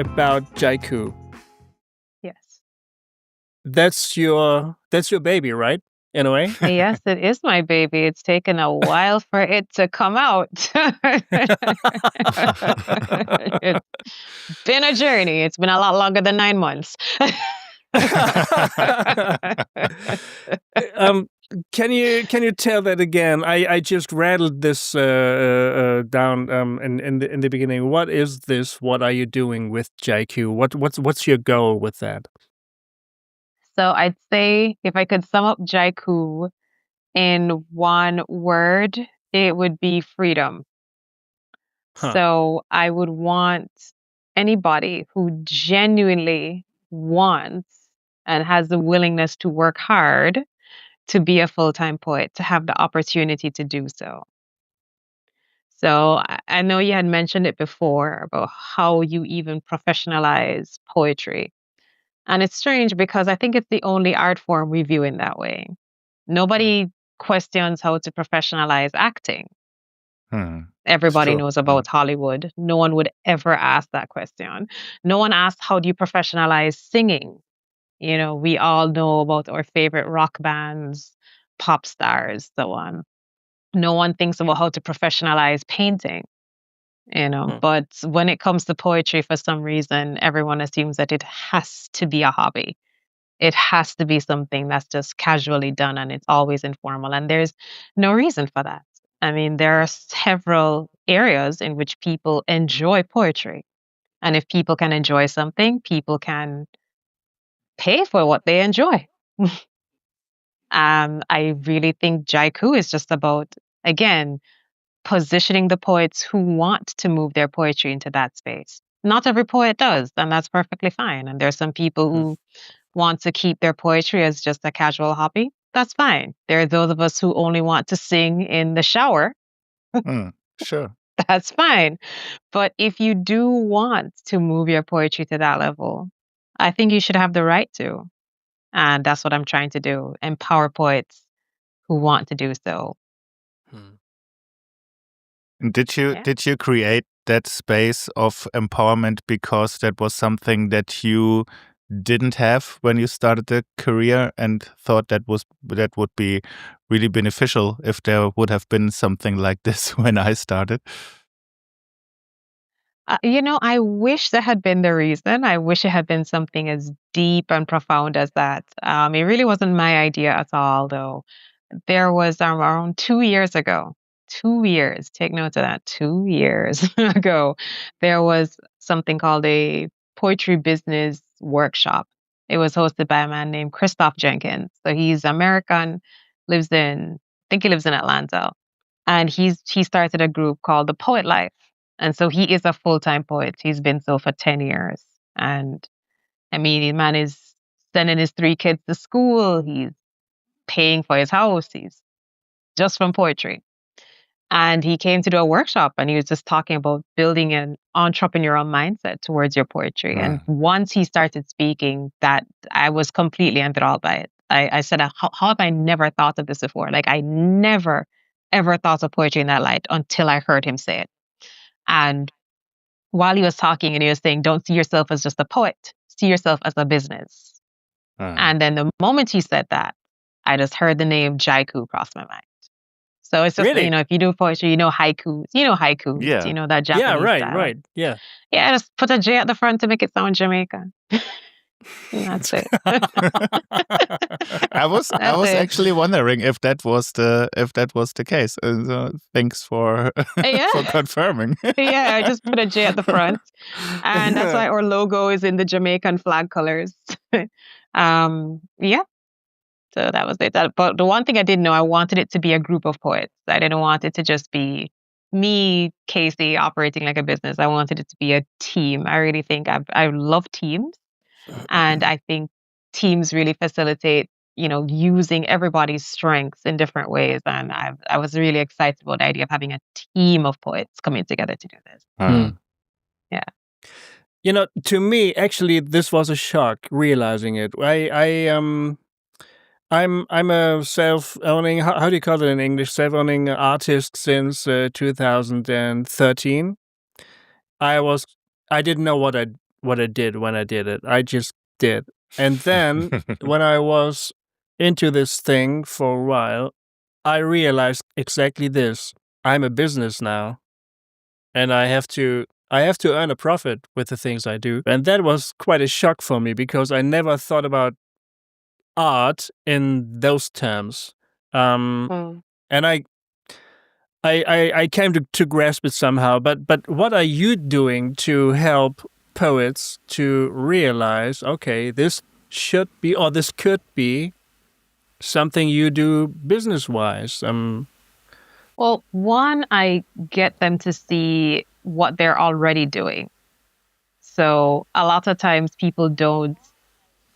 about JAIKU. Yes. That's your baby, right? In a way. Yes, it is my baby. It's taken a while for it to come out. It's been a journey. It's been a lot longer than 9 months. Can you tell that again? I just rattled this down in the beginning. What is this? What are you doing with JAIKU? What's your goal with that? So I'd say if I could sum up JAIKU in one word, it would be freedom. So I would want anybody who genuinely wants and has the willingness to work hard to be a full-time poet, to have the opportunity to do so. So I know you had mentioned it before about how you even professionalize poetry. And it's strange because I think it's the only art form we view in that way. Nobody questions how to professionalize acting. Everybody knows about Hollywood. No one would ever ask that question. No one asks, how do you professionalize singing? We all know about our favorite rock bands, pop stars, so on. No one thinks about how to professionalize painting, But when it comes to poetry, for some reason, everyone assumes that it has to be a hobby. It has to be something that's just casually done and it's always informal. And there's no reason for that. I mean, there are several areas in which people enjoy poetry. And if people can enjoy something, people can pay for what they enjoy. I really think JAIKU is just about, again, positioning the poets who want to move their poetry into that space. Not every poet does, and that's perfectly fine. And there's some people who want to keep their poetry as just a casual hobby. That's fine. There are those of us who only want to sing in the shower. Sure. That's fine. But if you do want to move your poetry to that level, I think you should have the right to. And that's what I'm trying to do. Empower poets who want to do so. Did you create that space of empowerment because that was something that you didn't have when you started the career and thought that would be really beneficial if there would have been something like this when I started? I wish that had been the reason. I wish it had been something as deep and profound as that. It really wasn't my idea at all, though. There was around 2 years ago, 2 years, take note of that, 2 years ago, there was something called a poetry business workshop. It was hosted by a man named Christoph Jenkins. So he's American, I think he lives in Atlanta. And he started a group called The Poet Life. And so he is a full-time poet. He's been so for 10 years. And I mean, the man is sending his 3 kids to school. He's paying for his house. He's just from poetry. And he came to do a workshop and he was just talking about building an entrepreneurial mindset towards your poetry. And once he started speaking, that I was completely enthralled by it. I said, how have I never thought of this before? Like I never, ever thought of poetry in that light until I heard him say it. And while he was talking and he was saying, don't see yourself as just a poet, see yourself as a business. And then the moment he said that, I just heard the name JAIKU cross my mind. So it's just, Really? if you do poetry, haikus, Yeah. that Japanese Yeah, right, style. right. Yeah. Yeah, just put a J at the front to make it sound Jamaican. And that's it. I was actually wondering if that was the case. So thanks for for confirming. Yeah, I just put a J at the front, and that's why our logo is in the Jamaican flag colors. Yeah. So that was it. But the one thing I didn't know, I wanted it to be a group of poets. I didn't want it to just be me, Kacy, operating like a business. I wanted it to be a team. I really think I love teams. And I think teams really facilitate, using everybody's strengths in different ways. And I was really excited about the idea of having a team of poets coming together to do this. Yeah. To me, actually, this was a shock realizing it. I'm a self-owning, how do you call it in English? Self-owning artist since 2013. I didn't know what I did when I did it. I just did. And then when I was into this thing for a while, I realized exactly this. I'm a business now. And I have to earn a profit with the things I do. And that was quite a shock for me because I never thought about art in those terms. And I came to grasp it somehow. But what are you doing to help poets to realize, okay, this should be, or this could be, something you do business-wise? Well, one, I get them to see what they're already doing. So a lot of times people don't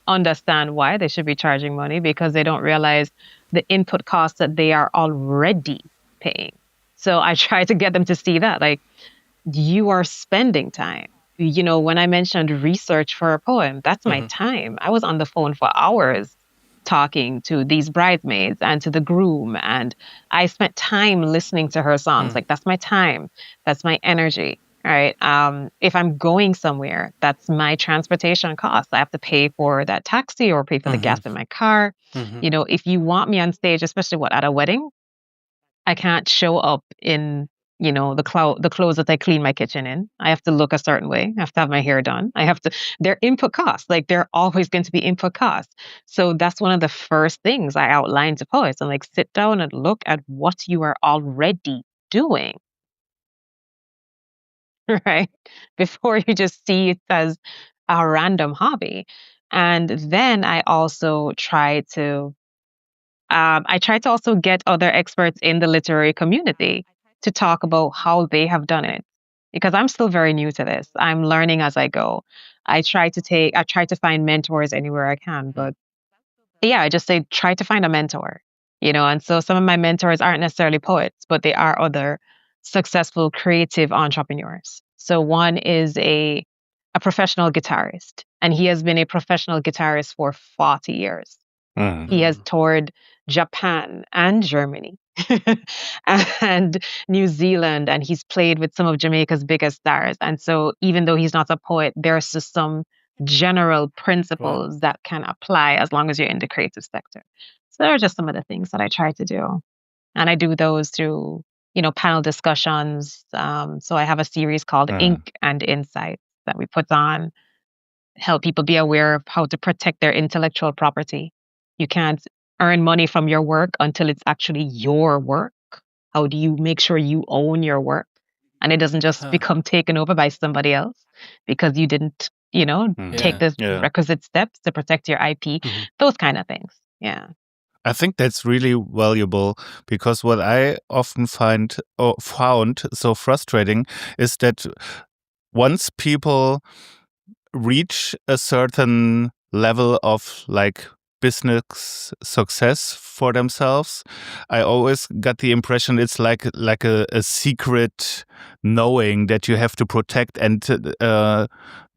understand why they should be charging money because they don't realize the input costs that they are already paying. So I try to get them to see that, like, you are spending time. When I mentioned research for a poem, that's my time. I was on the phone for hours talking to these bridesmaids and to the groom, and I spent time listening to her songs. Like, that's my time. That's my energy. Right. If I'm going somewhere, that's my transportation cost. I have to pay for that taxi or pay for the gas in my car. If you want me on stage, especially at a wedding, I can't show up in, the clothes that I clean my kitchen in. I have to look a certain way. I have to have my hair done. They're input costs. Like, they're always going to be input costs. So that's one of the first things I outline to poets. I'm like, sit down and look at what you are already doing. Right? Before you just see it as a random hobby. And then I also try to also get other experts in the literary community to talk about how they have done it. Because I'm still very new to this. I'm learning as I go. I try to find mentors anywhere I can. But yeah, I just say try to find a mentor. And so some of my mentors aren't necessarily poets, but they are other successful creative entrepreneurs. So one is a professional guitarist, and he has been a professional guitarist for 40 years. He has toured Japan and Germany and New Zealand, and he's played with some of Jamaica's biggest stars. And so even though he's not a poet, there's just some general principles that can apply as long as you're in the creative sector. So there are just some of the things that I try to do. And I do those through, panel discussions. So I have a series called Ink and Insights that we put on, help people be aware of how to protect their intellectual property. You can't earn money from your work until it's actually your work. How do you make sure you own your work and it doesn't just become taken over by somebody else because you didn't, take the requisite steps to protect your IP, those kind of things. Yeah. I think that's really valuable, because what I often found so frustrating is that once people reach a certain level of business success for themselves, I always got the impression it's like a secret knowing that you have to protect and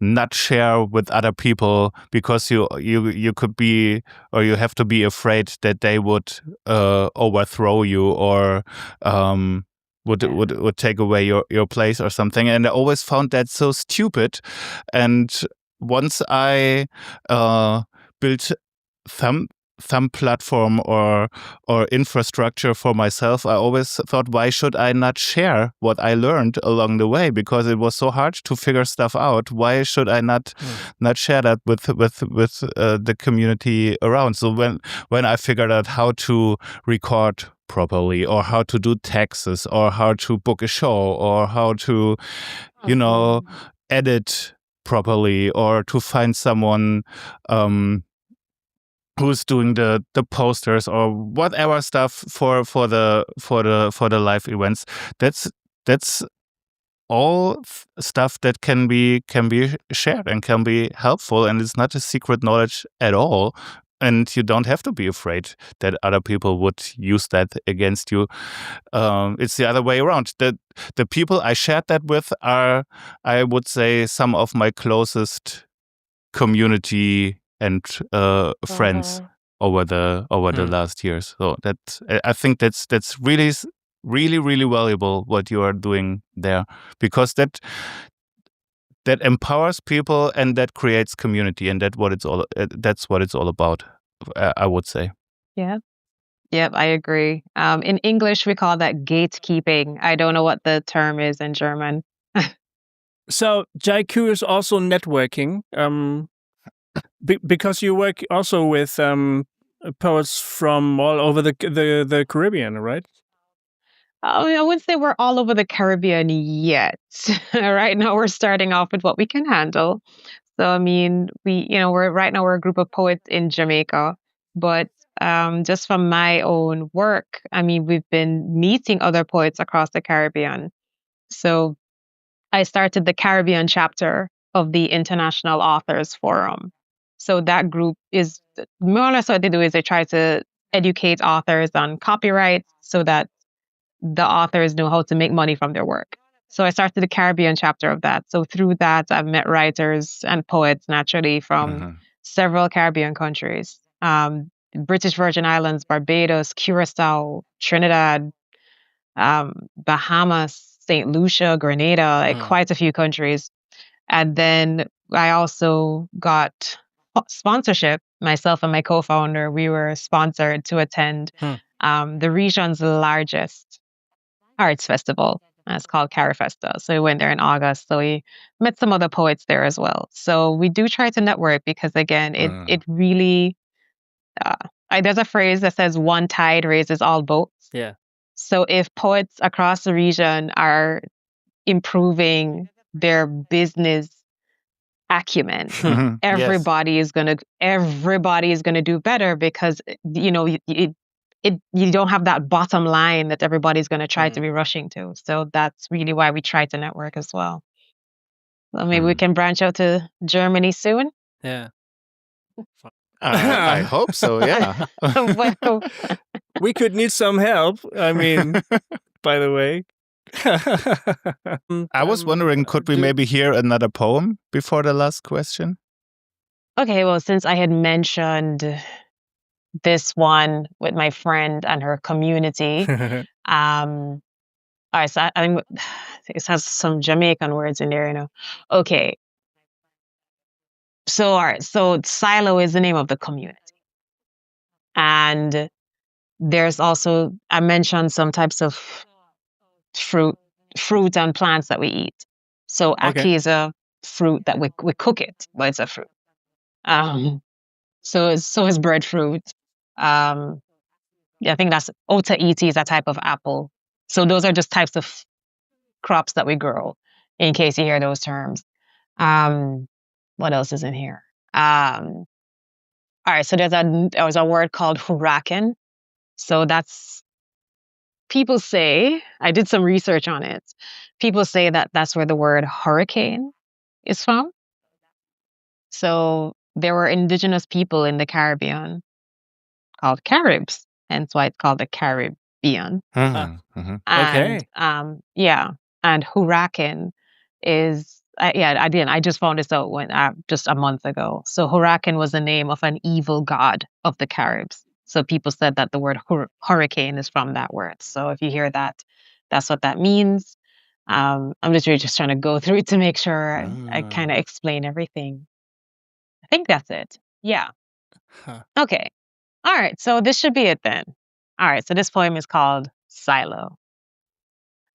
not share with other people, because you could be, or you have to be afraid that they would overthrow you or would take away your place or something. And I always found that so stupid. And once I built some platform or infrastructure for myself, I always thought, why should I not share what I learned along the way? Because it was so hard to figure stuff out. Why should I not share that with the community around? So when I figured out how to record properly, or how to do taxes, or how to book a show, or how to edit properly, or to find someone who's doing the posters or whatever stuff for the live events, that's all stuff that can be shared and can be helpful, and it's not a secret knowledge at all. And you don't have to be afraid that other people would use that against you. It's the other way around. The people I shared that with are, I would say, some of my closest community and friends over the last years. So I think that's really valuable what you are doing there, because that empowers people and that creates community, and that's what it's all about, I would say. Yeah. Yep, I agree. In English, we call that gatekeeping. I don't know what the term is in German. So JAIKU is also networking, because you work also with poets from all over the Caribbean, right? I wouldn't say we're all over the Caribbean yet. Right now, we're starting off with what we can handle. So, I mean, we're a group of poets in Jamaica, but just from my own work, I mean, we've been meeting other poets across the Caribbean. So I started the Caribbean chapter of the International Authors Forum. So that group is more or less what they do is they try to educate authors on copyright so that the authors know how to make money from their work. So I started the Caribbean chapter of that. So through that, I've met writers and poets naturally from several Caribbean countries. British Virgin Islands, Barbados, Curacao, Trinidad, Bahamas, St. Lucia, Grenada, like quite a few countries. And then I also got sponsorship. Myself and my co-founder, we were sponsored to attend the region's largest arts festival. It's called Carifesta. So we went there in August. So we met some other poets there as well. So we do try to network because, again, it really, there's a phrase that says one tide raises all boats. Yeah. So if poets across the region are improving their business acumen, everybody is gonna do better because you don't have that bottom line that everybody's gonna try to be rushing to. So that's really why we try to network as well. Well, maybe we can branch out to Germany soon. Yeah. I hope so, yeah. Well, We could need some help. I mean, by the way. I was wondering, could we maybe hear another poem before the last question? Okay, well, since I had mentioned this one with my friend and her community, all right, so I think it has some Jamaican words in there, Okay. So, all right, so Silo is the name of the community. And there's also, I mentioned some types of fruit and plants that we eat. So Aki is a fruit that we cook it, but it's a fruit. So is breadfruit. I think that's Ota-iti is a type of apple. So those are just types of crops that we grow, in case you hear those terms. What else is in here? All right, so there was a word called huracan. So that's, people say, I did some research on it. People say that that's where the word hurricane is from. So there were indigenous people in the Caribbean called Caribs, hence why it's called the Caribbean. And and huracan is I just found this out just a month ago. So huracan was the name of an evil god of the Caribs. So people said that the word hurricane is from that word. So if you hear that, that's what that means. I'm literally just trying to go through it to make sure I kind of explain everything. I think that's it. Yeah. Okay. All right. So this should be it then. All right. So this poem is called Silo.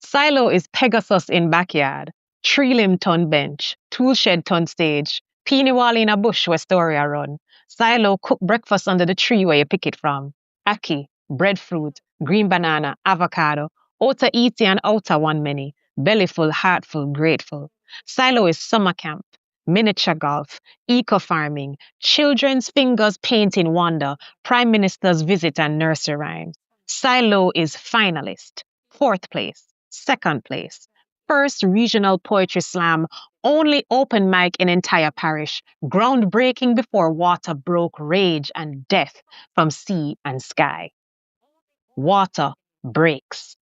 Silo is Pegasus in backyard, tree limb ton bench, tool shed ton stage, peony wall in a bush where story a run. Silo cook breakfast under the tree where you pick it from. Aki, breadfruit, green banana, avocado, Ota-iti and outer one many, bellyful, heartful, grateful. Silo is summer camp, miniature golf, eco-farming, children's fingers painting wonder, prime minister's visit and nursery rhymes. Silo is finalist, 4th place, 2nd place, 1st regional poetry slam, only open mic in entire parish, groundbreaking before water broke rage and death from sea and sky. Water breaks.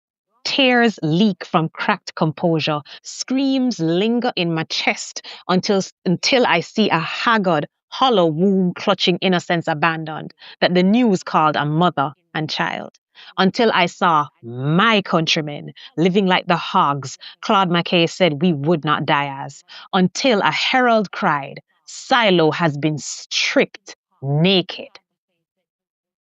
Tears leak from cracked composure. Screams linger in my chest until I see a haggard, hollow womb clutching innocence abandoned that the news called a mother and child. Until I saw my countrymen living like the hogs Claude McKay said we would not die as. Until a herald cried, Silo has been stripped naked.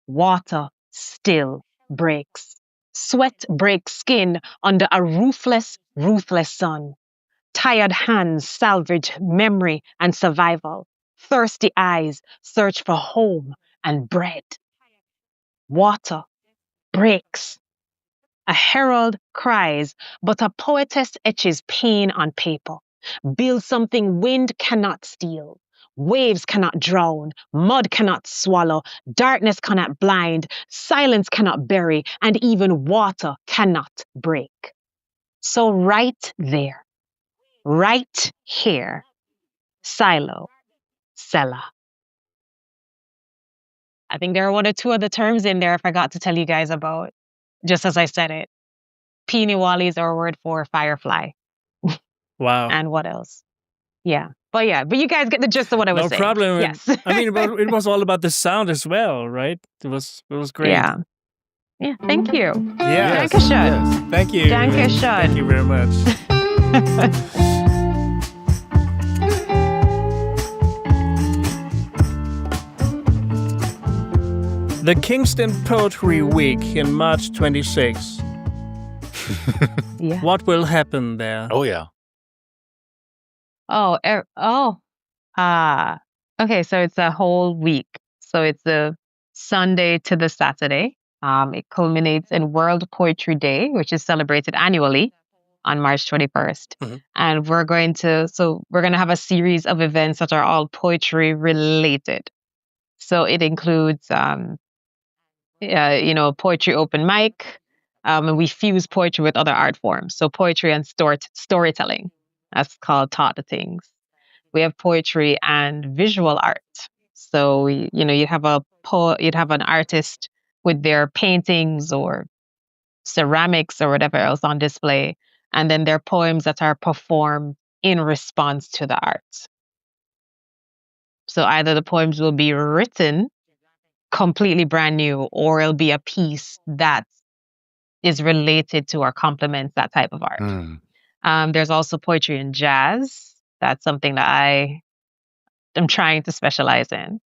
Water still breaks. Sweat breaks skin under a ruthless sun. Tired hands salvage memory and survival. Thirsty eyes search for home and bread. Water breaks. A herald cries, but a poetess etches pain on paper. Build something wind cannot steal. Waves cannot drown, mud cannot swallow, darkness cannot blind, silence cannot bury, and even water cannot break. So right there, right here, silo, Sella. I think there are one or two other terms in there I forgot to tell you guys about, just as I said it. Peony is our word for firefly. Wow. And what else? Yeah. But you guys get the gist of what I was saying. No problem. Yes. I mean, it was all about the sound as well, right? It was great. Yeah. Yeah. Thank you. Yes. Dankeschön. Yes. Thank you. Dankeschön. Thank you very much. The Kingston Poetry Week in March 26. Yeah. What will happen there? Oh, yeah. Okay, so it's a whole week. So it's the Sunday to the Saturday. It culminates in World Poetry Day, which is celebrated annually on March 21st. Mhm. And we're going to have a series of events that are all poetry related. So it includes poetry open mic, and we fuse poetry with other art forms. So poetry and storytelling, that's called Taught the Things. We have poetry and visual art. So you'd have an artist with their paintings or ceramics or whatever else on display, and then their poems that are performed in response to the art. So either the poems will be written completely brand new, or it'll be a piece that is related to or complements that type of art. There's also poetry and jazz. That's something that I am trying to specialize in.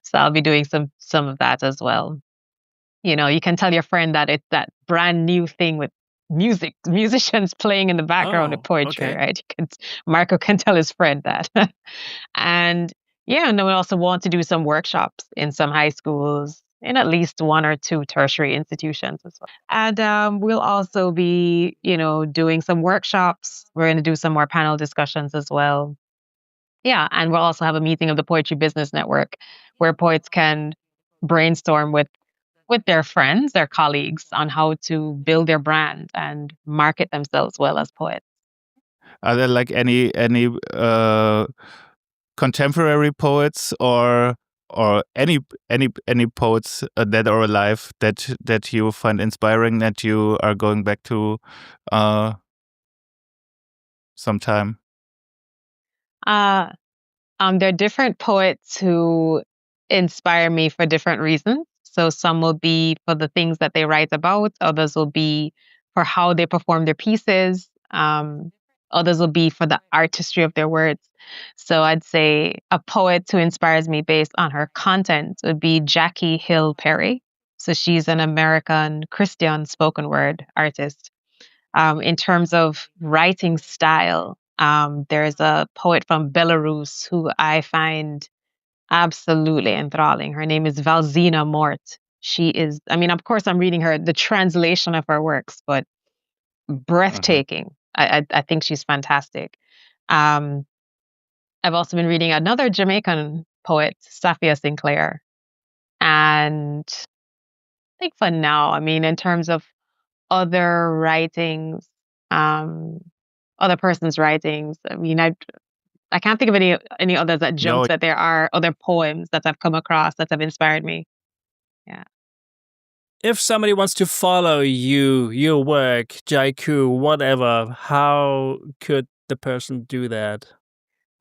So I'll be doing some of that as well. You can tell your friend that it's that brand new thing with musicians playing in the background with poetry, okay. right? Marco can tell his friend that. And then we also want to do some workshops in some high schools, in at least one or two tertiary institutions as well. And we'll also be, doing some workshops. We're going to do some more panel discussions as well. Yeah, and we'll also have a meeting of the Poetry Business Network where poets can brainstorm with their friends, their colleagues, on how to build their brand and market themselves well as poets. Are there like any contemporary poets or any poets dead or alive that you find inspiring, that you are going back to sometime? There are different poets who inspire me for different reasons. So some will be for the things that they write about. Others will be for how they perform their pieces. Others will be for the artistry of their words. So I'd say a poet who inspires me based on her content would be Jackie Hill Perry. So she's an American Christian spoken word artist. In terms of writing style, there's a poet from Belarus who I find absolutely enthralling. Her name is Valzina Mort. She is, of course, I'm reading the translation of her works, but breathtaking. I think she's fantastic. I've also been reading another Jamaican poet, Safia Sinclair. And I think for now, in terms of other writings, other person's writings, I can't think of any others that jump, that there are other poems that I've come across that have inspired me. Yeah. If somebody wants to follow you, your work, JAIKU, whatever, how could the person do that?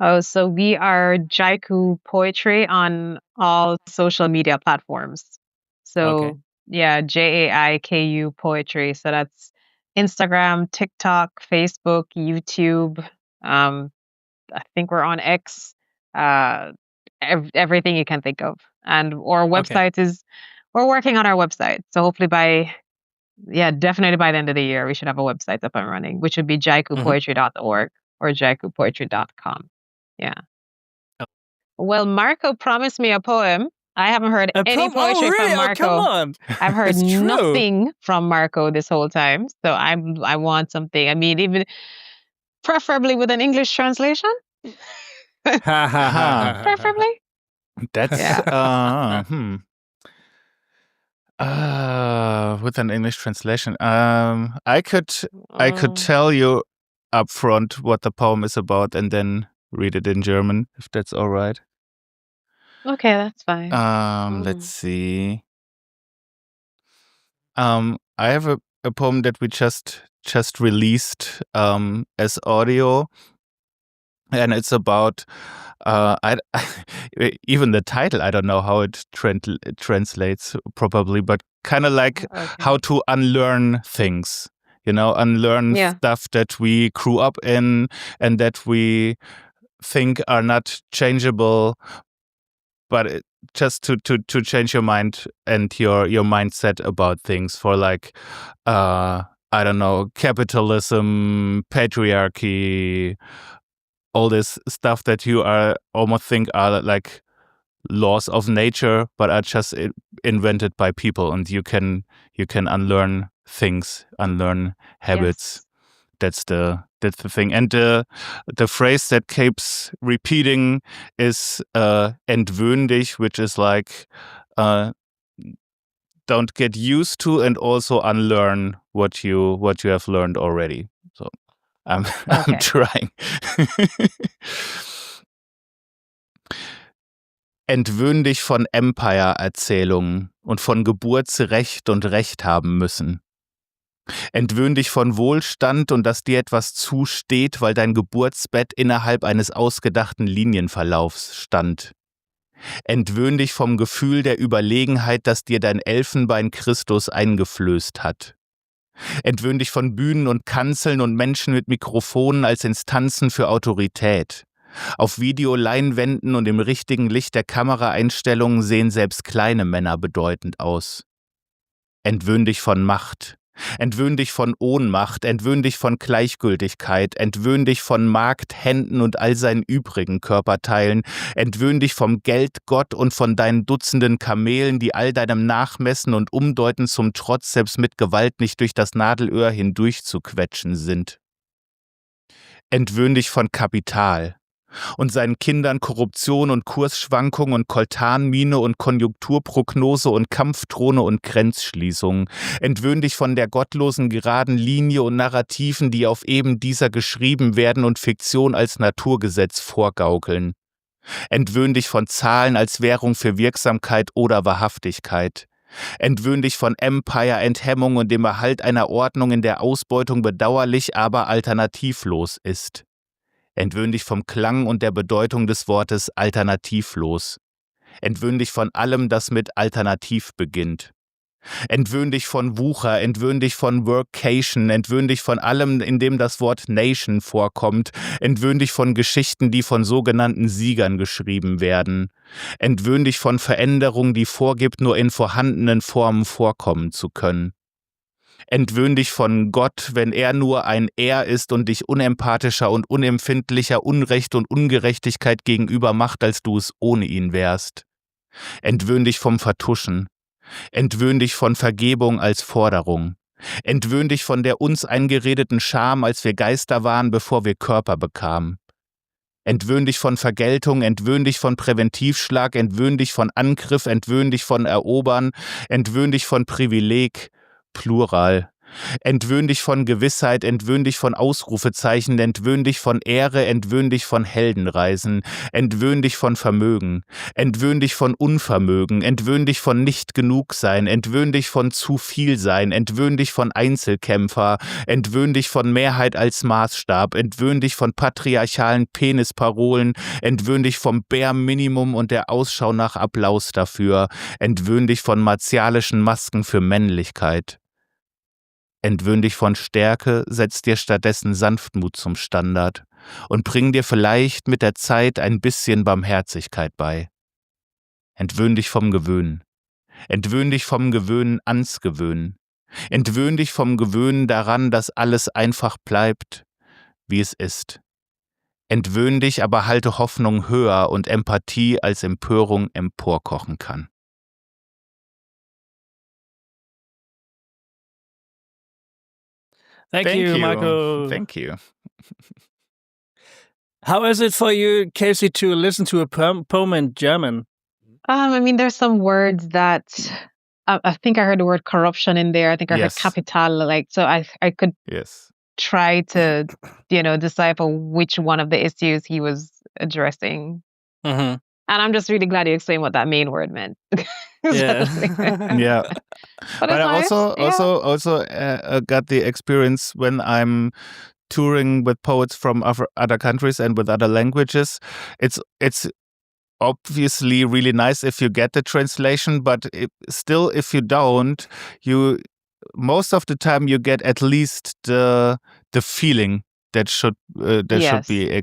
Oh, so we are JAIKU Poetry on all social media platforms. So JAIKU Poetry. So that's Instagram, TikTok, Facebook, YouTube. I think we're on X. Everything you can think of. And our website we're working on our website. So hopefully definitely by the end of the year, we should have a website up and running, which would be jaikupoetry.org or jaikupoetry.com. Yeah. Oh. Well, Marco promised me a poem. I haven't heard any poetry from Marco. Oh, come on. I've heard nothing from Marco this whole time. So I want something. Even preferably with an English translation. Preferably. That's Yeah. with an English translation. I could Mm, tell you up front what the poem is about and then read it in German, if that's all right. okay, that's fine. Let's see. I have a poem that we just released as audio, and it's about even the title, I don't know how it translates properly, but kind of like Okay. how to unlearn things, unlearn Yeah. stuff that we grew up in and that we think are not changeable, but just to change your mind and your mindset about things for like I don't know, capitalism, patriarchy, all this stuff that you are almost think are like laws of nature, but are just invented by people, and you can unlearn things, unlearn habits. Yes. That's the thing. And the phrase that keeps repeating is entwöhn dich, which is like don't get used to and also unlearn what you have learned already. So I'm Okay. trying. Entwöhn dich von Empire-Erzählungen und von Geburtsrecht und Recht haben müssen. Entwöhn dich von Wohlstand und dass dir etwas zusteht, weil dein Geburtsbett innerhalb eines ausgedachten Linienverlaufs stand. Entwöhn dich vom Gefühl der Überlegenheit, das dir dein Elfenbein Christus eingeflößt hat. Entwöhn dich von Bühnen und Kanzeln und Menschen mit Mikrofonen als Instanzen für Autorität. Auf Videoleinwänden und im richtigen Licht der Kameraeinstellungen sehen selbst kleine Männer bedeutend aus. Entwöhn dich von Macht. Entwöhn dich von Ohnmacht, entwöhn dich von Gleichgültigkeit, entwöhn dich von Markt, Händen und all seinen übrigen Körperteilen, entwöhn dich vom Geldgott und von deinen Dutzenden Kamelen, die all deinem Nachmessen und Umdeuten zum Trotz selbst mit Gewalt nicht durch das Nadelöhr hindurch zu quetschen sind. Entwöhn dich von Kapital und seinen Kindern Korruption und Kursschwankung und Koltanmine und Konjunkturprognose und Kampfdrohne und Grenzschließung. Entwöhn dich von der gottlosen geraden Linie und Narrativen, die auf eben dieser geschrieben werden und Fiktion als Naturgesetz vorgaukeln. Entwöhn dich von Zahlen als Währung für Wirksamkeit oder Wahrhaftigkeit. Entwöhn dich von Empire-Enthemmung und dem Erhalt einer Ordnung, in der Ausbeutung bedauerlich, aber alternativlos ist. Entwöhn dich vom Klang und der Bedeutung des Wortes alternativlos. Entwöhn dich von allem, das mit alternativ beginnt. Entwöhn dich von Wucher, entwöhn dich von Workation, entwöhn dich von allem, in dem das Wort Nation vorkommt, entwöhn dich von Geschichten, die von sogenannten Siegern geschrieben werden. Entwöhn dich von Veränderung, die vorgibt, nur in vorhandenen Formen vorkommen zu können. Entwöhn dich von Gott, wenn er nur ein Er ist und dich unempathischer und unempfindlicher Unrecht und Ungerechtigkeit gegenüber macht, als du es ohne ihn wärst. Entwöhn dich vom Vertuschen. Entwöhn dich von Vergebung als Forderung. Entwöhn dich von der uns eingeredeten Scham, als wir Geister waren, bevor wir Körper bekamen. Entwöhn dich von Vergeltung, entwöhn dich von Präventivschlag, entwöhn dich von Angriff, entwöhn dich von Erobern, entwöhn dich von Privileg, Plural. Entwöhn dich von Gewissheit, entwöhn dich von Ausrufezeichen, entwöhn dich von Ehre, entwöhn dich von Heldenreisen, entwöhn dich von Vermögen, entwöhn dich von Unvermögen, entwöhn dich von Nicht-Genug-Sein, entwöhn dich von Zu-Viel-Sein, entwöhn dich von Einzelkämpfer, entwöhn dich von Mehrheit als Maßstab, entwöhn dich von patriarchalen Penisparolen, entwöhn dich vom Bare-Minimum und der Ausschau nach Applaus dafür, entwöhn dich von martialischen Masken für Männlichkeit. Entwöhn dich von Stärke, setz dir stattdessen Sanftmut zum Standard und bring dir vielleicht mit der Zeit ein bisschen Barmherzigkeit bei. Entwöhn dich vom Gewöhnen. Entwöhn dich vom Gewöhnen ans Gewöhnen. Entwöhn dich vom Gewöhnen daran, dass alles einfach bleibt, wie es ist. Entwöhn dich, aber halte Hoffnung höher und Empathie als Empörung emporkochen kann. Thank you, Marco. Thank you. How is it for you, Casey, to listen to a poem in German? I mean, there's some words that I think I heard the word corruption in there. I think I heard Yes. capital. So I could Yes. try to, decipher which one of the issues he was addressing. Mm-hmm. And I'm just really glad you explained what that main word meant. Yeah. Yeah. But I it's nice. also got the experience when I'm touring with poets from other countries and with other languages. It's obviously really nice if you get the translation, but still, if you don't, most of the time you get at least the feeling that should Yes. be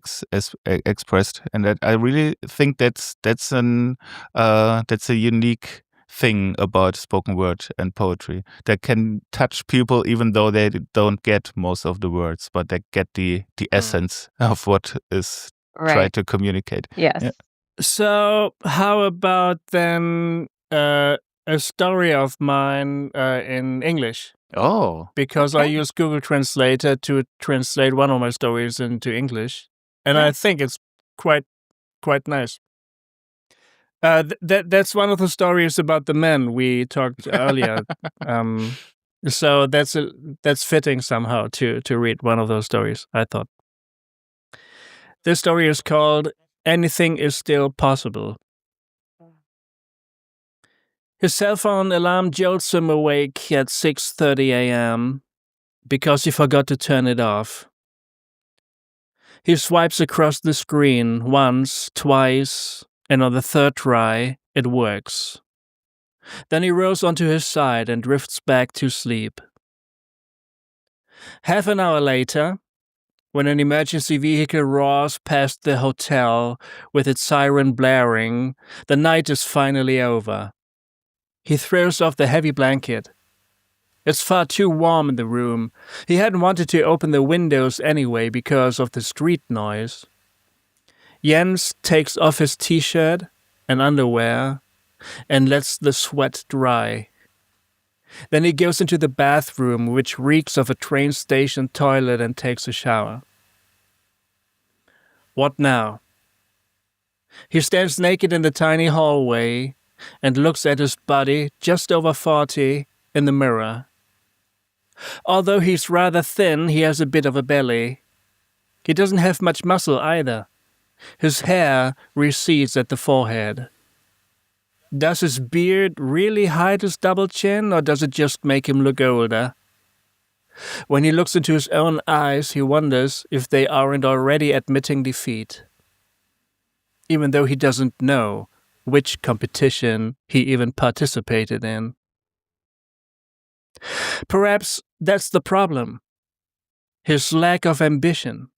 expressed, and that I really think that's a unique thing about spoken word and poetry that can touch people even though they don't get most of the words, but they get the essence of what is tried Right. to communicate. Yes. Yeah. So, how about then a story of mine in English? Oh, Because I Okay. use Google Translator to translate one of my stories into English, and I Nice. think it's quite nice. That's one of the stories about the men we talked earlier. So that's fitting somehow to read one of those stories, I thought. This story is called "Anything is Still Possible." His cell phone alarm jolts him awake at 6:30 a.m. because he forgot to turn it off. He swipes across the screen once, twice, and on the third try, it works. Then he rolls onto his side and drifts back to sleep. Half an hour later, when an emergency vehicle roars past the hotel with its siren blaring, the night is finally over. He throws off the heavy blanket. It's far too warm in the room. He hadn't wanted to open the windows anyway because of the street noise. Jens takes off his t-shirt and underwear and lets the sweat dry. Then he goes into the bathroom, which reeks of a train station toilet, and takes a shower. What now? He stands naked in the tiny hallway and looks at his body, just over 40, in the mirror. Although he's rather thin, he has a bit of a belly. He doesn't have much muscle either. His hair recedes at the forehead. Does his beard really hide his double chin, or does it just make him look older? When he looks into his own eyes, he wonders if they aren't already admitting defeat, even though he doesn't know which competition he even participated in. Perhaps that's the problem. His lack of ambition.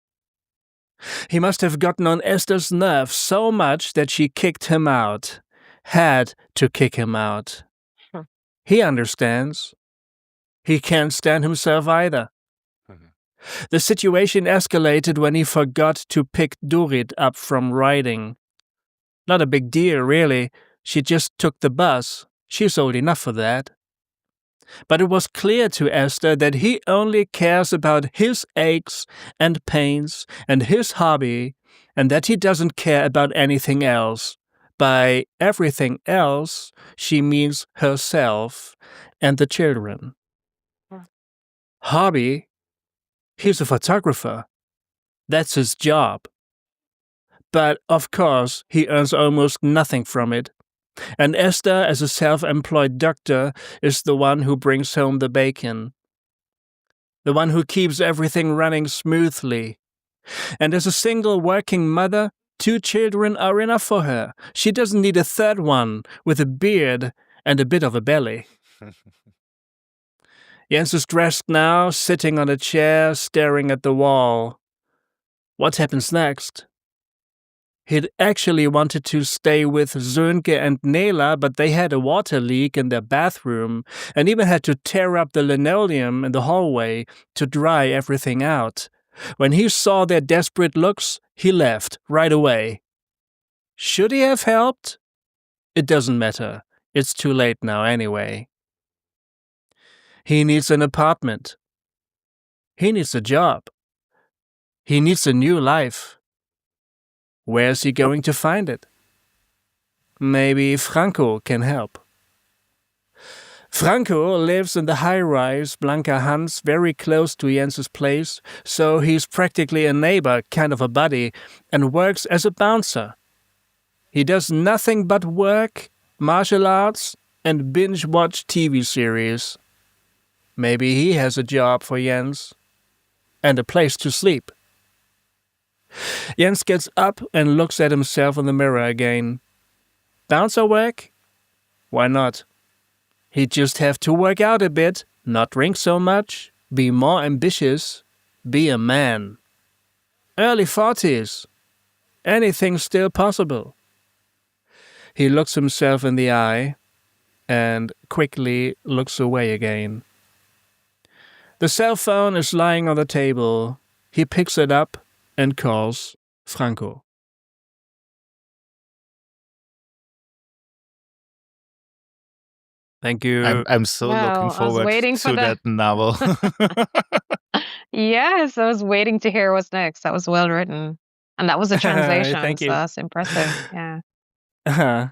He must have gotten on Esther's nerves so much that she kicked him out. Had to kick him out. He understands. He can't stand himself either. The situation escalated when he forgot to pick Dorit up from riding. Not a big deal, really. She just took the bus. She's old enough for that. But it was clear to Esther that he only cares about his aches and pains and his hobby, and that he doesn't care about anything else. By everything else, she means herself and the children. Hobby? He's a photographer. That's his job. But, of course, he earns almost nothing from it. And Esther, as a self-employed doctor, is the one who brings home the bacon. The one who keeps everything running smoothly. And as a single working mother, 2 children are enough for her. She doesn't need a third one with a beard and a bit of a belly. Jens is dressed now, sitting on a chair, staring at the wall. What happens next? He'd actually wanted to stay with Sönke and Nela, but they had a water leak in their bathroom and even had to tear up the linoleum in the hallway to dry everything out. When he saw their desperate looks, he left right away. Should he have helped? It doesn't matter. It's too late now anyway. He needs an apartment. He needs a job. He needs a new life. Where's he going to find it? Maybe Franco can help. Franco lives in the high-rise Blanca Hans very close to Jens's place, so he's practically a neighbor, kind of a buddy, and works as a bouncer. He does nothing but work, martial arts, and binge-watch TV series. Maybe he has a job for Jens. And a place to sleep. Jens gets up and looks at himself in the mirror again. Bouncer work? Why not? He'd just have to work out a bit, not drink so much, be more ambitious, be a man. Early 40s. Anything's still possible. He looks himself in the eye and quickly looks away again. The cell phone is lying on the table. He picks it up and calls Franco. Thank you. I'm so Wow, looking I was forward waiting to for that novel. Yes, I was waiting to hear what's next. That was well written. And that was a translation, Thank so you. that's impressive. Yeah.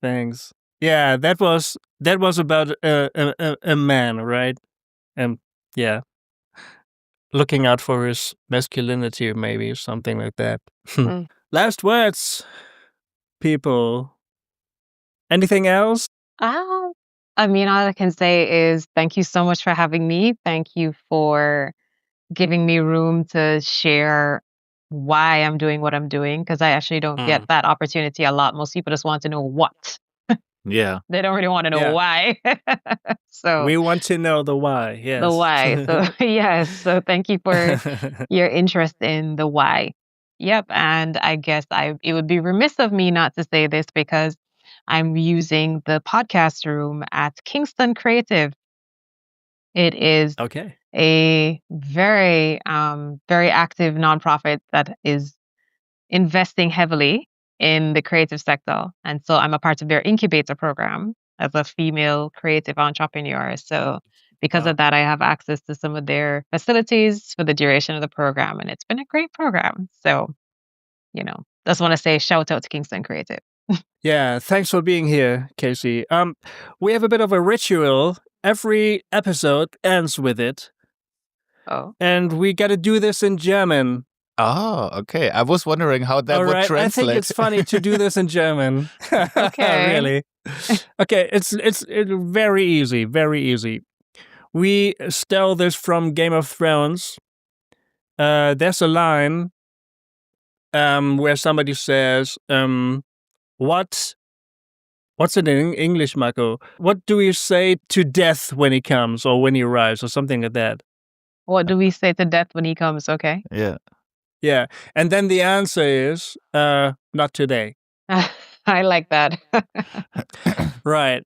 Thanks. Yeah, that was about a man, right? Yeah, looking out for his masculinity, maybe something like that. Mm. Last words, people. Anything else? I mean, all I can say is thank you so much for having me. Thank you for giving me room to share why I'm doing what I'm doing, because I actually don't get that opportunity a lot. Most people just want to know what. Yeah. They don't really want to know Yeah. why. So We want to know the why. Yes. the why. So yes. So thank you for your interest in the why. Yep. And I guess it would be remiss of me not to say this because I'm using the podcast room at Kingston Creative. It is Okay. a very, very active nonprofit that is investing heavily in the creative sector. And so I'm a part of their incubator program as a female creative entrepreneur. So because of that, I have access to some of their facilities for the duration of the program. And it's been a great program. So, just want to say shout out to Kingston Creative. Yeah, thanks for being here, Kacy. We have a bit of a ritual. Every episode ends with it. Oh. And we got to do this in German. Oh, okay. I was wondering how that All would right, translate. I think it's funny to do this in German. Okay. Really? Okay, it's very easy, very easy. We stole this from Game of Thrones. There's a line where somebody says, what's it in English, Marco? What do we say to death when he comes or when he arrives or something like that? What do we say to death when he comes? Okay. Yeah. Yeah, and then the answer is, not today. I like that. Right.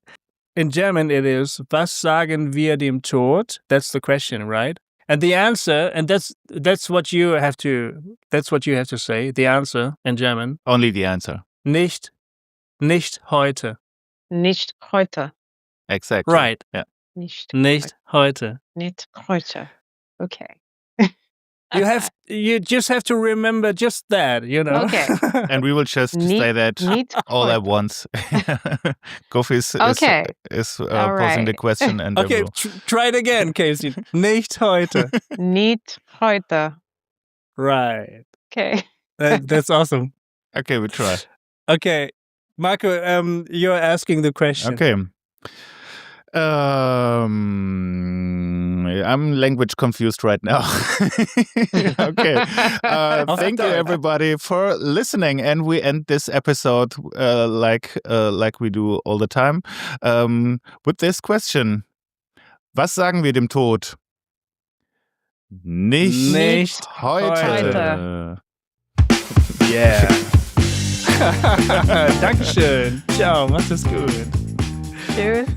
In German, it is, was sagen wir dem Tod? That's the question, right? And the answer, and that's what you have to say. The answer in German. Only the answer. Nicht heute. Nicht heute. Exactly. Right. Yeah. Nicht heute. Nicht heute. Okay. You just have to remember just that, Okay. And we will just say that all at once. Gofi is posing the question. And okay, try it again, Kacy. Nicht heute. Nicht heute. Right. Okay. That's awesome. Okay, we try. Okay. Marco, you're asking the question. Okay. I'm language confused right now. Okay. Thank you everybody for listening, and we end this episode like we do all the time with this question: Was sagen wir dem Tod? Nicht heute. Yeah. Dankeschön. Ciao, macht es gut. Tschüss.